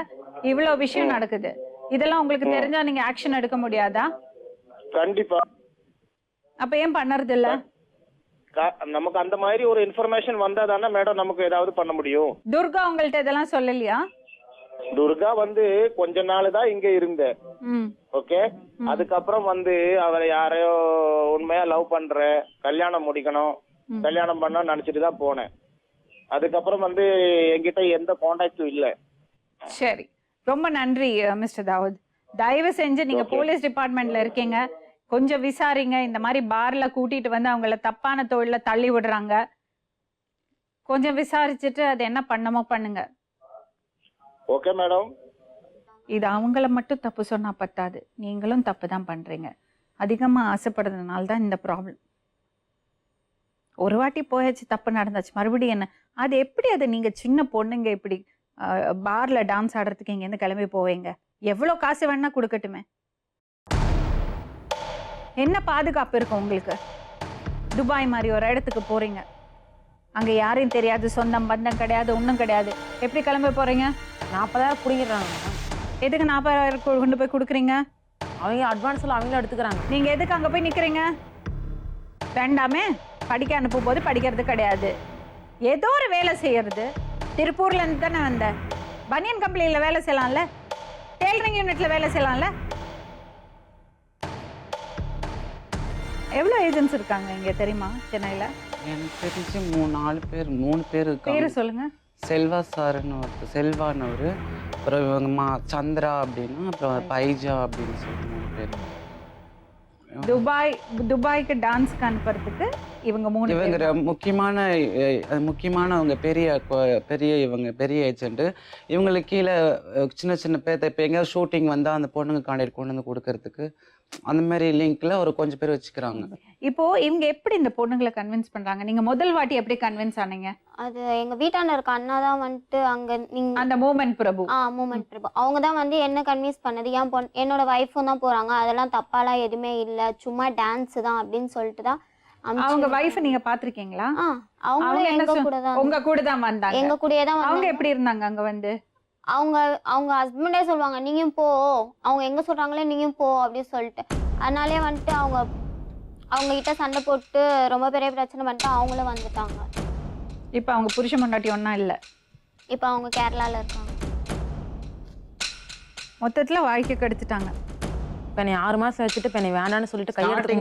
இவ்வளவு விஷயம் நடக்குது. இதெல்லாம் உங்களுக்கு தெரிஞ்சா நீங்க ஆக்ஷன் எடுக்க முடியாதா? கண்டிப்பா. அப்ப ஏன் பண்ணறது இல்ல? நமக்கு அந்த மாதிரி ஒரு இன்ஃபர்மேஷன் வந்தா தானே மேடம் நமக்கு ஏதாவது பண்ண முடியும். துர்கா உங்கள்ட்ட இதெல்லாம் சொல்லலையா? துர்கா வந்து கொஞ்ச நாள் தான் இங்க இருந்தேன். ஓகே, அதுக்கப்புறம் வந்து அவரை யாரையோ உண்மையா லவ் பண்ற, கல்யாணம் முடிக்கணும், கல்யாணம் பண்ண நினைச்சிட்டு தான் போனேன். அதுக்கப்புறம் வந்து என்கிட்ட எந்த கான்டாக்டும் இல்ல. சரி, ரொம்ப நன்றி மிஸ்டர் தாவூத். தயவு செஞ்சு நீங்க போலீஸ் டிபார்ட்மெண்ட்ல இருக்கீங்க, கொஞ்சம் விசாரிங்க. இந்த மாதிரி பார்ல கூட்டிட்டு வந்து அவங்கள தப்பான தொழில தள்ளி விடுறாங்க, கொஞ்சம் விசாரிச்சுட்டு அது என்ன பண்ணமோ பண்ணுங்க. Okay madam. இது அவங்கள மட்டும் தப்பு சொன்னா பத்தாது, நீங்களும் தப்பு தான் பண்றீங்க. அதிகமா ஆசைப்படுறதுனால தான் இந்த ப்ராப்ளம். ஒரு வாட்டி போயாச்சு, தப்பு நடந்தாச்சு, மறுபடியும் என்ன? அது எப்படி? அது நீங்க சின்ன பொண்ணுங்க இப்படி பார்ல டான்ஸ் ஆடுறதுக்கு இங்கேருந்து கிளம்பி போவீங்க? எவ்வளோ காசு வேணா கொடுக்கட்டுமே, என்ன பாதுகாப்பு இருக்கும் உங்களுக்கு? துபாய் மாதிரி ஒரு இடத்துக்கு போறீங்க, அங்க யாரையும் தெரியாது, சொந்தம் பந்தம் கிடையாது, ஒன்றும் கிடையாது. எப்படி கிளம்ப போறீங்க? 40,000 பிடிங்கிறாங்க. எதுக்கு 40,000 கொண்டு போய் கொடுக்குறீங்க? அவங்க அட்வான்ஸ்ல அவங்களும் எடுத்துக்கிறாங்க. நீங்க எதுக்கு அங்க போய் நிக்கிறீங்க? வேண்டாமே, படிக்க அனுப்பும் போது படிக்கிறது கிடையாது, ஏதோ ஒரு வேலை செய்யறது. திருப்பூர்ல இருந்து தானே வந்த, பனியன் கம்பெனியில வேலை செய்யலாம்ல, டெய்லரிங் யூனிட்ல வேலை செய்யலாம்ல. எவ்வளவு ஏஜென்ட்ஸ் இருக்காங்க இங்க தெரியுமா சென்னையில? எனக்கு தெரிஞ்சு 3 பேர் இருக்காங்க. பேரு சொல்லுங்க. செல்வா சார்னு ஒருத்தர், செல்வான்னு ஒரு, அப்புறம் இவங்க சந்திரா அப்படின்னு, அப்புறம் பைஜா அப்படின்னு சொல்லி 3 பேர். துபாய்க்கு டான்ஸ்க்கு அனுப்புறதுக்கு இவங்க 3 இவங்க முக்கியமான அவங்க பெரிய ஏஜென்ட். இவங்களுக்கு கீழே சின்ன சின்ன பேர், இப்போ எங்கேயாவது ஷூட்டிங் வந்தால் அந்த பொண்ணுங்க கான்டாக்ட் கொண்டு வந்து கொடுக்கறதுக்கு அந்த மாதிரி லிங்க்ல ஒரு கொஞ்சம் பேர் வச்சுக்கிறாங்க. இப்போ இவங்க எப்படி இந்த பொண்ணுங்களை கன்வின்ஸ் பண்றாங்க? நீங்க முதல் வாட்டி எப்படி கன்வின்ஸ் ஆனீங்க? அது எங்க வீட்டாண்ட இருக்க அண்ணா தான் வந்துட்டு அங்க நீங்க அந்த மூமெண்ட் பிரபு. மூமெண்ட் பிரபு அவங்க தான் வந்து என்ன கன்வின்ஸ் பண்ணது. என்னோட வைஃபும் தான் போறாங்க, அதெல்லாம் தப்பாலாம் எதுவுமே இல்ல, சும்மா டான்ஸ் தான் அப்படின்னு சொல்லிட்டு தான். அவங்க வைஃப் நீங்க பாத்திருக்கீங்களா? அவங்க எங்க கூட தான், உங்க கூட தான் வந்தாங்க. எங்க கூடயே தான். அவங்க எப்படி இருந்தாங்க அங்க வந்து? அவங்க ஹஸ்பண்டே சொல்லுவாங்க நீயும் போ, அவங்க எங்க சொல்றாங்களே நீயும் போ அப்படின்னு சொல்லிட்டு. அதனாலே வந்துட்டு அவங்க கிட்ட சண்டை போட்டு ரொம்ப பெரிய பிரச்சனை பண்ணிட்டு அவங்களும் வந்துட்டாங்க. இப்ப அவங்க புருஷ பொண்டாட்டி ஒண்ணா இல்ல, இப்ப அவங்க கேரளால இருக்காங்க. மொத்தத்துல வாழ்க்கை கெடுத்துட்டாங்க. இப்போ நீ 6 மாதம் வச்சுட்டு இப்போ நீ வேண்டான்னு சொல்லிட்டு கையெழுத்து.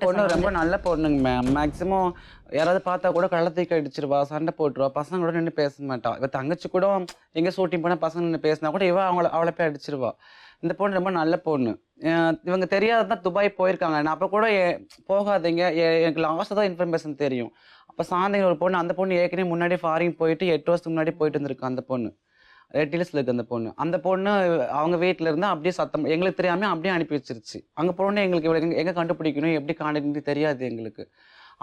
பொண்ணு ரொம்ப நல்ல பொண்ணுங்க மேம். மேக்ஸிமம் யாராவது பார்த்தா கூட கள்ளத்துக்கு அடிச்சிருவா, சண்டை போட்டுருவா, பசங்க கூட நின்று பேச மாட்டா. இவ தங்கச்சி கூட எங்கே ஷூட்டிங் போனால் பசங்க நின்று பேசினா கூட அவளை போய் அடிச்சிருவா. இந்த பொண்ணு ரொம்ப நல்ல பொண்ணு. இவங்க தெரியாததான் துபாய் போயிருக்காங்க. நான் அப்போ கூட போகாதீங்க, எனக்கு லாஸ்ட்டாக தான் இன்ஃபர்மேஷன் தெரியும். அப்போ சாந்திங்க ஒரு பொண்ணு, அந்த பொண்ணு ஏற்கனவே முன்னாடி ஃபாரின் போயிட்டு 8 வருஷத்துக்கு முன்னாடி போயிட்டு இருந்திருக்கு. அந்த பொண்ணு ரெட்டில்ஸ்ல இருக்கு. அந்த பொண்ணு அவங்க வீட்டில் இருந்து அப்படியே சத்தம் எங்களுக்கு தெரியாமல் அப்படியே அனுப்பி வச்சிருச்சு. அங்கே போனோன்னே எங்களுக்கு எங்கே கண்டுபிடிக்கணும், எப்படி காண்டாக்ட் தெரியாது எங்களுக்கு.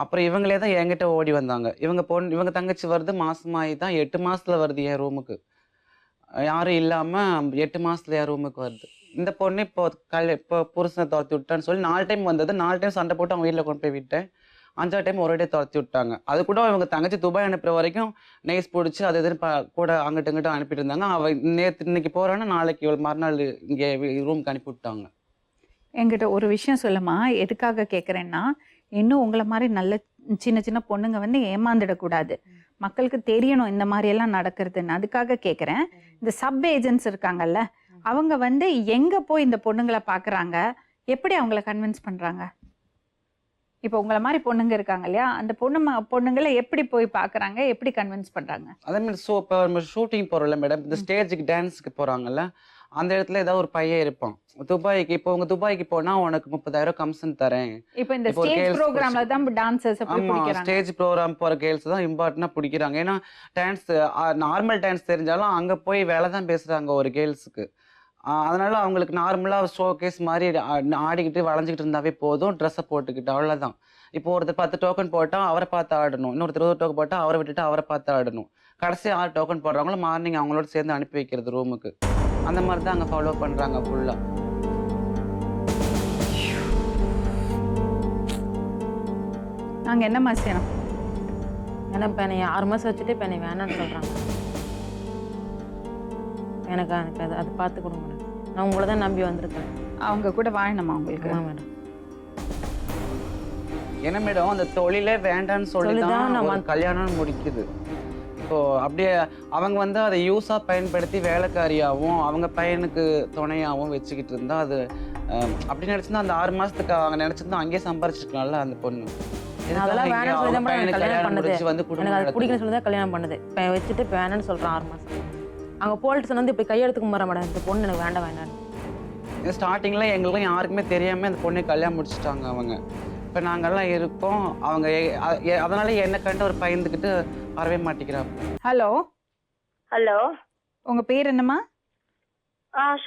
அப்புறம் இவங்களே தான் என்கிட்ட ஓடி வந்தாங்க. இவங்க தங்கச்சி வருது, மாசமாயி தான் 8 மாசத்துல வருது என் ரூமுக்கு. யாரும் இல்லாமல் 8 மாசத்துல என் ரூமுக்கு வருது. இந்த பொண்ணு இப்போ புருஷனை துரத்தி விட்டான்னு சொல்லி 4 டைம் வந்தது. 4 டைம் சண்டை போட்டு அவங்க வீட்டில் கொண்டு போய் விட்டேன். 5ஆவது டைம் ஒரே துரத்தி விட்டாங்க. அது கூட இவங்க தங்கச்சி துபாய் அனுப்புற வரைக்கும் நெய்ஸ் பிடிச்சி அது எதுன்னு கூட அங்கிட்ட இங்கிட்ட அனுப்பிட்டு இருந்தாங்க. இன்னைக்கு போறான்னா நாளைக்கு மறுநாள் இங்கே ரூமுக்கு அனுப்பி விட்டாங்க. என்கிட்ட ஒரு விஷயம் சொல்லுமா, எதுக்காக கேட்குறேன்னா, இன்னும் உங்களை மாதிரி நல்ல சின்ன சின்ன பொண்ணுங்க வந்து ஏமாந்துடக்கூடாது, மக்களுக்கு தெரியணும் இந்த மாதிரி எல்லாம் நடக்கிறதுன்னு. அதுக்காக கேட்குறேன். இந்த சப் ஏஜென்ட்ஸ் இருக்காங்கல்ல, அவங்க வந்து எங்க போய் இந்த பொண்ணுங்களை பார்க்குறாங்க, எப்படி அவங்கள கன்வின்ஸ் பண்றாங்க? இப்போ உங்களை மாதிரி பொண்ணுங்க இருக்காங்க இல்லையா, அந்த பொண்ணுங்களை எப்படி போய் பார்க்குறாங்க, எப்படி கன்வின்ஸ் பண்ணுறாங்க? அதே மாதிரி இப்போ நம்ம ஷூட்டிங் போகிறோம்ல மேடம், இந்த ஸ்டேஜுக்கு டான்ஸுக்கு போகிறாங்கல்ல, அந்த இடத்துல ஏதாவது ஒரு பையன் இருப்பான். துபாய்க்கு இப்போ உங்க துபாய்க்கு போனா உனக்கு 30,000 கமிஷன் தரேன். இப்போ இந்த ஸ்டேஜ் ப்ரோக்ராம்ல தான் டான்சர்ஸ் அப்படி பிடிக்கிறாங்க. ஸ்டேஜ் ப்ரோக்ராம் போற கேர்ள்ஸ் தான் இம்பார்ட்டன்ட்டா பிடிக்கிறாங்க. ஏன்னா டான்ஸ் நார்மல் டான்ஸ் தெரிஞ்சாலும் அங்க போய் வேலை தான் பேசுறாங்க ஒரு கேர்ள்ஸுக்கு. அதனால அவங்களுக்கு நார்மலா ஷோ கேஸ் மாதிரி ஆடிக்கிட்டு வளைஞ்சிக்கிட்டு இருந்தாவே போதும், ட்ரெஸ்ஸை போட்டுக்கிட்டு அவ்வளோதான். இப்போ ஒருத்தர் 10 டோக்கன் போட்டா அவரை பார்த்து ஆடணும், இன்னொருத்தர் 20 டோக்கன் போட்டா அவரை விட்டுட்டு அவரை பார்த்து ஆடணும். கடைசி 6 டோக்கன் போடுறவங்களும் மார்னிங் அவங்களோட சேர்ந்து அனுப்பி வைக்கிறது ரூமுக்கு. அந்த மாதிரி தான் அங்கே ஃபாலோ பண்ணுறாங்க ஃபுல்லாக. நாங்கள் என்னம்மா செய்யணும்? ஏன்னா இப்போ என்னை 6 மாதம் வச்சுட்டு இப்போ என்னை வேணான்னு சொல்கிறாங்க. எனக்கு அது பார்த்து கொடுங்க மேடம். நான் உங்களை தான் நம்பி வந்திருக்கேன். அவங்க கூட வாழணுமா உங்களுக்கு? மேடம் என்ன மேடம், அந்த தொழிலே வேண்டான்னு சொல்லி தான் நம்ம கல்யாணம் முடிக்குது. இப்போ அப்படியே அவங்க வந்து அதை யூஸாக பயன்படுத்தி வேலைக்காரியாகவும் அவங்க பையனுக்கு துணையாகவும் வச்சுக்கிட்டு இருந்தா அது அப்படி நினச்சிருந்தா அந்த 6 மாதத்துக்கு அவங்க நினச்சிருந்தா அங்கேயே சம்பாரிச்சிருக்கலாம்ல அந்த பொண்ணு. அதெல்லாம் வேணாம்னு சொல்லி தான் எனக்கு கல்யாணம் பண்ணுது. எனக்கு அது பிடிக்கணும்னு சொல்லி தான் கல்யாணம் பண்ணுது. இப்போ வச்சுட்டு இப்போ வேணான்னு சொல்கிறேன் 6 மாதம். அங்கே போலீஸ் வந்து இப்போ கையெடுத்துக்க மாற மேடம், இந்த பொண்ணு எனக்கு வேண்டாம் வேண்டான்னு. ஸ்டார்டிங்கில் எங்களுக்கும் யாருக்குமே தெரியாமல் அந்த பொண்ணை கல்யாணம் முடிச்சுட்டாங்க அவங்க. இப்போ நாங்கள்லாம் இருக்கோம், அவங்க அதனால என்ன கண்டு ஒரு பயந்துக்கிட்டு வரவே மாட்டேங்கிறாங்க. ஹலோ ஹலோ, உங்க பேர் என்னம்மா?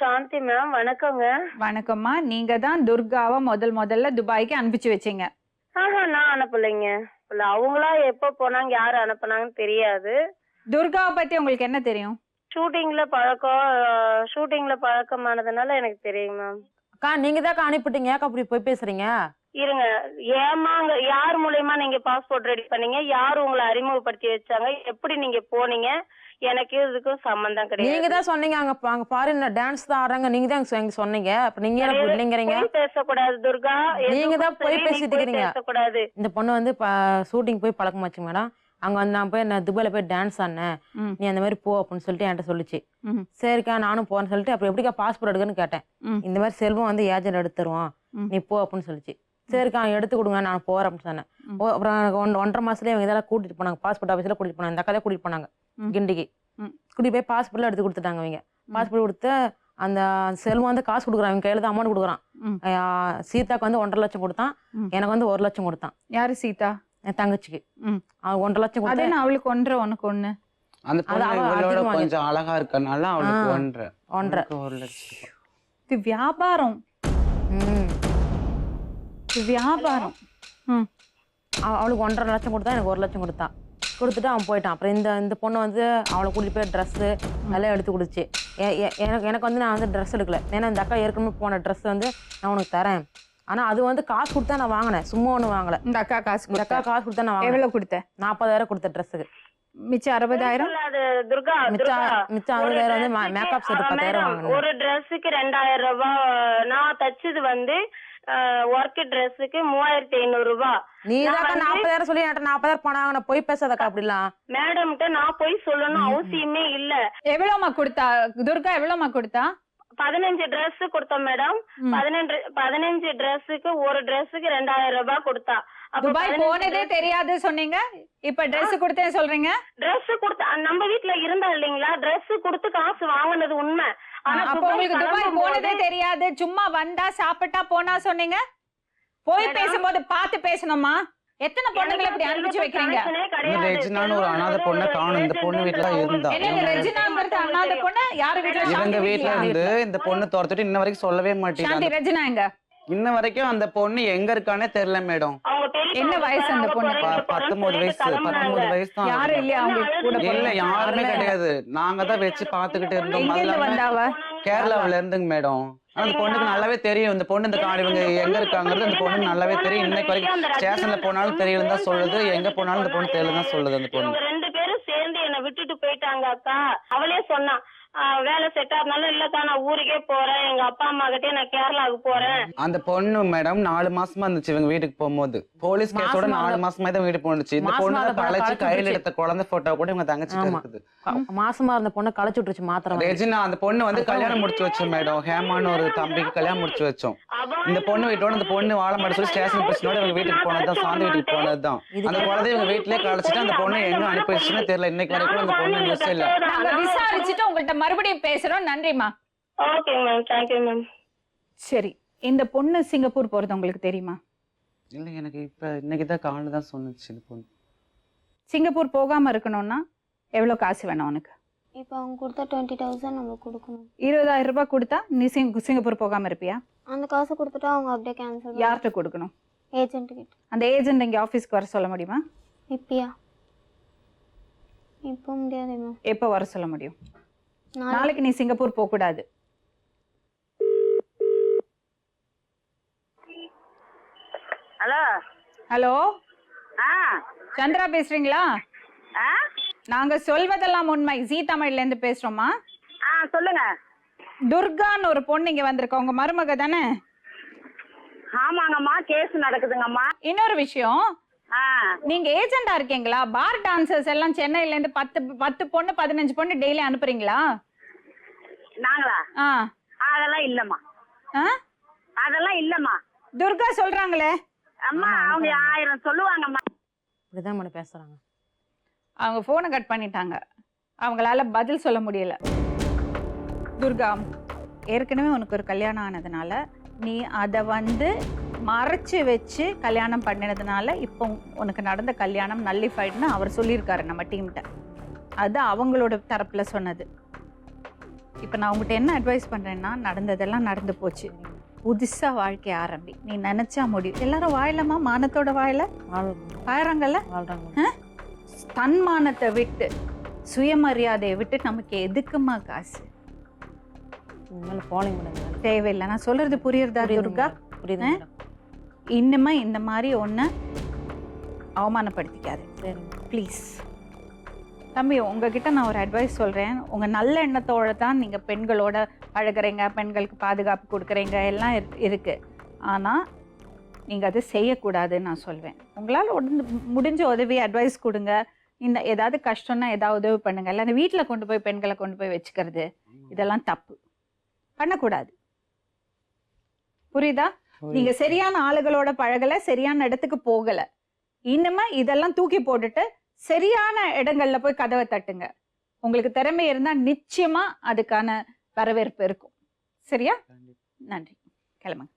சாந்தி மேம். வணக்கங்க. வணக்கம்மா. நீங்க தான் துர்காவை முதல்ல துபாய்க்கு அனுப்பிச்சு வச்சீங்க? நான் அனுப்பலைங்க. அவங்களா எப்போ போனாங்க, யாரு அனுப்புனாங்கன்னு தெரியாது. துர்காவை பத்தி உங்களுக்கு என்ன தெரியும்? ஷூட்டிங்ல பழக்கமானதுனால எனக்கு தெரியும் மேம். அக்கா நீங்க தான் அனுப்பிட்டீங்க, ஏக்கா அப்படி போய் பேசுறீங்க? இருங்க, ஏமாங்க யார் மூலயமா நீங்க பாஸ்போர்ட் ரெடி பண்ணீங்க, யார் உங்களை அறிமுகப்படுத்தி வச்சாங்க, எப்படி நீங்க போனீங்க, எனக்கு இதுக்கும் சம்பந்தம் கிடையாது. நீங்க தான் சொன்னீங்க அங்க பாருங்க டான்ஸ் தான் ஆடுறாங்க, நீங்க தான் சொன்னீங்க. அப்ப நீங்க இல்லைங்கிறீங்க. பேசக்கூடாது துர்கா, நீங்க தான் போய் பேசிட்டு இருக்கீங்க. பேசக்கூடாது. இந்த பொண்ணு வந்து ஷூட்டிங் போய் பழக்கமாச்சு மேடம். அங்க வந்து நான் துபாயில போய் டான்ஸ் ஆடினேன், நீ அந்த மாதிரி போ அப்படின்னு சொல்லிட்டு என்கிட்ட சொல்லிச்சு. சரிக்கா நானும் போறேன்னு சொல்லிட்டு அப்புறம் எப்படிக்கா பாஸ்போர்ட் எடுக்குன்னு கேட்டேன். இந்த மாதிரி செல்வம் வந்து ஏஜென்ட் எடுத்து தருவான், நீ போ அப்படின்னு சொல்லிச்சு. சரிக்கா எடுத்து கொடுங்க நான் போறேன் அப்படின்னு சொன்னேன். அப்புறம் 1.5 மாசத்துலயே அவங்க இதெல்லாம் கூட்டிட்டு போனாங்க, பாஸ்போர்ட் ஆஃபீஸ்ல கூட்டிட்டு போனாங்க. இந்த அக்கா தான் கூட்டிட்டு போனாங்க கிண்டிக்கு. கூட்டிட்டு போய் பாஸ்போர்ட்ல எடுத்து கொடுத்துட்டாங்க அவங்க. பாஸ்போர்ட் கொடுத்து அந்த செல்வம் வந்து காசு கொடுக்குறான், அவங்க கையில தான் அமௌண்ட் கொடுக்குறான். சீதாக்கு வந்து 1.5 லட்சம் கொடுத்தான், எனக்கு வந்து 1 லட்சம் கொடுத்தான். யாரு சீதா? என் தங்கச்சிக்கு 1.5 லட்சம் கொடுத்தேன். அவளுக்கு 1.5 உனக்கு 1. அந்த பொண்ணு கொஞ்சம் அழகா இருக்கனால அவளுக்கு 1.5 லட்சம். இது வியாபாரம். வியாபாரம். அவளுக்கு 1.5 லட்சம் கொடுத்தா, எனக்கு 1 லட்சம் கொடுத்தான். கொடுத்துட்டு அவன் போயிட்டான். அப்புறம் இந்த பொண்ணு வந்து அவளை கூட்டிட்டு போய் ட்ரெஸ்ஸு எல்லாம் எடுத்து கொடுத்துச்சு. எனக்கு வந்து நான் வந்து ட்ரெஸ் எடுக்கல, ஏன்னா இந்த அக்கா ஏற்கனவே போன ட்ரெஸ் வந்து நான் உனக்கு தரேன். ஆனா அது வந்து காசு கொடுத்தா நான் வாங்கினேன், சும்மா ஒண்ணு வாங்கல. இந்த அக்கா காசு கொடுத்தா நான் எவ்வளவு கொடுத்தேன்? 40,000 கொடுத்த ட்ரெஸ்ஸுக்கு. மிச்சம் 60,000. மிச்சம் 60,000 வந்து மேக்கப் செட் 10,000 வாங்கினேன். ஒரு ட்ரெஸ்ஸுக்கு 2,000 ரூபாய். நான் தச்சது வந்து ஒர்க் ட்ரெஸ்ஸுக்கு 3,500 ரூபாய். நீ தான் 40,000 சொல்லி 40,000 பணம் நான் போய் பேசாதக்கா அப்படிலாம். மேடம்கிட்ட நான் போய் சொல்லணும் அவசியமே இல்ல. எவ்வளவுமா கொடுத்தா துர்கா? எவ்வளவுமா கொடுத்தா? 15 ட்ரெஸ் கொடுத்தோம் மேடம். 15 ட்ரெஸ்ஸுக்கு ஒரு ட்ரெஸ்ஸுக்கு 2,000 ரூபாய் கொடுத்தா. துபாய் போனதே தெரியாது சொன்னீங்க, இப்ப ட்ரெஸ் கொடுத்தேன்னு சொல்றீங்க? ட்ரெஸ் கொடுத்த நம்ம வீட்டுல இருந்தா இல்லீங்களா, ட்ரெஸ் கொடுத்து காசு வாங்கினது உண்மை. அப்ப உங்களுக்கு துபாய் போனதே தெரியாது, சும்மா வந்தா சாப்பிட்டா போனா சொன்னீங்க. போய் பேசும்போது பார்த்து பேசணுமா? எத்தனை பொண்ணுங்களை இப்படி அனுப்பிச்சு வைக்கிறீங்க? ரெஜினான்னு ஒரு அனாதை பொண்ணை காணும், இந்த பொண்ணு வீட்டுல இருந்தா. ரெஜினாங்கிறது அனாதை பொண்ணு யாரு வீட்டுல? இவங்க வீட்டுல இருந்து இந்த பொண்ணு துரத்துட்டு இன்ன வரைக்கும் சொல்லவே மாட்டேங்குது. ரெஜினா எங்க? இன்ன வரைக்கும் அந்த பொண்ணு எங்க இருக்கானே தெரியல மேடம். என்ன வயசு அந்த பொண்ணு? 19 வயசு தான். யாரும் இல்லையா அவங்க கூட? இல்ல யாருமே கிடையாது, நாங்க தான் வச்சு பாத்துக்கிட்டு இருந்தோம். கேரளாவில இருந்துங்க மேடம். அந்த பொண்ணுக்கு நல்லாவே தெரியும் இந்த பொண்ணு இந்த இவங்க எங்க இருக்காங்கிறது அந்த பொண்ணுக்கு நல்லாவே தெரியும். இன்னைக்கு வரைக்கும் ஸ்டேஷன்ல போனாலும் தெரியல தான் சொல்லுது, எங்க போனாலும் இந்த பொண்ணு தெரியல தான் சொல்லுது. அந்த பொண்ணு 2 பேரும் சேர்ந்து என்ன விட்டுட்டு போயிட்டாங்க அக்கா. அவளே சொன்னா வேலை செட் ஆகுனாலும் இல்லக்கா நான் ஊருக்கே போறேன், எங்க அப்பா அம்மா கிட்டே நான் கேரளாவுக்கு போறேன். அந்த பொண்ணு மேடம் 4 மாசமா இருந்துச்சு இவங்க வீட்டுக்கு போகும்போது. போலீஸ் கேஸோட 4 மாசமா தான் வீட்டுக்கு போனுச்சு. இந்த பொண்ணு களைச்சு கையில எடுத்த குழந்தை போட்டோ கூட இவங்க தங்கச்சி இருக்குது. மாசமா இருந்த பொண்ணை களைச்சு விட்டுருச்சு மாத்திரம். ரெஜினா அந்த பொண்ணு வந்து கல்யாணம் முடிச்சு வச்சோம் மேடம். ஹேமான்னு ஒரு தம்பிக்கு கல்யாணம் முடிச்சு வச்சோம். இந்த பொண்ணு வீட்டோட அந்த பொண்ணு வாழ மாட்ட சொல்லி ஸ்டேஷன் பிரச்சனோட இவங்க வீட்டுக்கு போனதுதான், சாந்தி வீட்டுக்கு போனதுதான். அந்த குழந்தை இவங்க வீட்டுலயே களைச்சிட்டு அந்த பொண்ணு எங்க அனுப்பி வச்சுன்னு தெரியல. இன்னைக்கு வரைக்கும் அந்த பொண்ணு நியூஸ் இல்ல. நாங்க விசாரிச்சுட்டு உங்கள்ட்ட மறுபடியும் பேசுறோம். நன்றிமா. Okay ma'am, thank you ma'am. சரி, இந்த பொண்ணு சிங்கப்பூர் போறது உங்களுக்கு தெரியுமா? இல்ல, எனக்கு இப்ப இன்னைக்கு தான் காலைல தான் சொன்னுச்சு இந்த பொண்ணு. சிங்கப்பூர் போகாம இருக்கணும்னா எவ்வளவு காசு வேணும் உனக்கு? இப்போ அவங்க கொடுத்தா 20,000 நம்ம கொடுக்கணும். 20,000 ரூபாய் கொடுத்தா நீ சிங்கப்பூர் போகாம இருப்பியா? அந்த காசு கொடுத்துட்டா அவங்க அப்படியே கேன்சல். யார்கிட்ட கொடுக்கணும்? ஏஜென்ட் கிட்ட. அந்த ஏஜென்ட் இங்க ஆபீஸ்க்கு வர சொல்ல முடியுமா? இப்பயா? இப்போ முடியாது மேம். எப்போ வர சொல்ல முடியும்? நாளைக்கு நீ சிங்கப்பூர் போக கூடாது. ஹலோ ஹலோ, ஆ சந்திரா பேசுறீங்களா? ஆ நாங்க சொல்வதெல்லாம் உண்மை ஜீ தமிழ்ல இருந்து பேசுறோமா. ஆ சொல்லுங்க. துர்கான்னு ஒரு பொண்ணு இங்க வந்திருக்கா, உங்க மருமக தானே? ஆமாங்கம்மா, கேஸ் நடக்குதுங்கம்மா. இன்னொரு விஷயம், ஆ நீங்க ஏஜெண்டா இருக்கீங்களா? பார் டான்சர்ஸ் எல்லாம் சென்னையில இருந்து 10 பொண்ணு 15 பொண்ணு டெய்லி அனுப்புறீங்களா? நாங்களா? ஆ, அதெல்லாம் இல்லம்மா. ஆ? அதெல்லாம் இல்லம்மா. துர்கா சொல்றாங்களே. அம்மா அவங்க 1000 சொல்லுவாங்கம்மா. இப்படிதான் மேடம் பேசுறாங்க. அவங்க போனை கட் பண்ணிட்டாங்க, அவங்களால பதில் சொல்ல முடியல. துர்கா, ஏற்கனவே உனக்கு ஒரு கல்யாணம் ஆனதுனால நீ அதை மறைச்சு வச்சு கல்யாணம் பண்ணினதுனால இப்போ உனக்கு நடந்த கல்யாணம் நல்லிஃபைடுன்னு அவர் சொல்லியிருக்காரு நம்ம டீம்கிட்ட. அது அவங்களோட தரப்பில் சொன்னது. இப்போ நான் உங்கள்கிட்ட என்ன அட்வைஸ் பண்ணுறேன்னா, நடந்ததெல்லாம் நடந்து போச்சு, புதுசாக வாழ்க்கை ஆரம்பி. நீ நினச்சா முடியும். எல்லாரும் வாழலாமா? மானத்தோட வாழறாங்கல்ல. தன்மானத்தை விட்டு சுயமரியாதையை விட்டு நமக்கு எதுக்குமா காசு? தேவையில்லை. நான் சொல்றது புரியுறதா துர்கா? புரியுது. இன்னுமே இந்த மாதிரி ஒன்று அவமானப்படுத்திக்காது ப்ளீஸ். தம்பி, உங்ககிட்ட நான் ஒரு அட்வைஸ் சொல்கிறேன். உங்கள் நல்ல எண்ணத்தோடு தான் நீங்கள் பெண்களோட பழகுறீங்க, பெண்களுக்கு பாதுகாப்பு கொடுக்குறீங்க, எல்லாம் இருக்குது. ஆனால் நீங்கள் அதை செய்யக்கூடாதுன்னு நான் சொல்வேன். உங்களால் முடிஞ்ச உதவி அட்வைஸ் கொடுங்க. இந்த ஏதாவது கஷ்டம்னா ஏதாவது உதவி பண்ணுங்க. இல்லை அந்த வீட்டில் கொண்டு போய் பெண்களை கொண்டு போய் வச்சுக்கிறது, இதெல்லாம் தப்பு, பண்ணக்கூடாது. புரியுதா? நீங்க சரியான ஆளுகளோட பழகல, சரியான இடத்துக்கு போகல. இன்னுமே இதெல்லாம் தூக்கி போட்டுட்டு சரியான இடங்கள்ல போய் கதவை தட்டுங்க. உங்களுக்கு திறமை இருந்தா நிச்சயமா அதுக்கான வரவேற்பு இருக்கும். சரியா? நன்றி. கிளம்புங்க.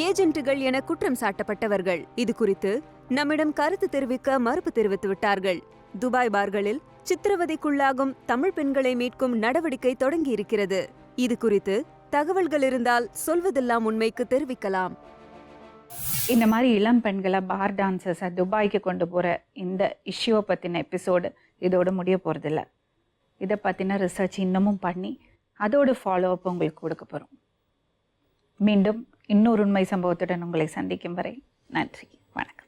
ஏஜென்ட்டுகள் என குற்றம் சாட்டப்பட்டவர்கள் இது குறித்து நம்மிடம் கருத்து தெரிவிக்க மறுப்பு தெரிவித்து விட்டார்கள். துபாய் பார்களில் சித்திரவதைக்குள்ளாகும் தமிழ் பெண்களை மீட்கும் நடவடிக்கை தொடங்கி இருக்கிறது. இது குறித்து தகவல்கள் இருந்தால் சொல்வதெல்லாம் உண்மைக்கு தெரிவிக்கலாம். இந்த மாதிரி இளம் பெண்களை பார் டான்சர்ஸை துபாய்க்கு கொண்டு போகிற இந்த இஷ்யூவை பற்றின எபிசோடு இதோடு முடிய போகிறதில்ல. இதை பற்றின ரிசர்ச் இன்னமும் பண்ணி அதோட ஃபாலோ அப் உங்களுக்கு கொடுக்க போகிறோம். மீண்டும் இன்னொரு உண்மை சம்பவத்துடன் உங்களை சந்திக்கும் வரை நன்றி, வணக்கம்.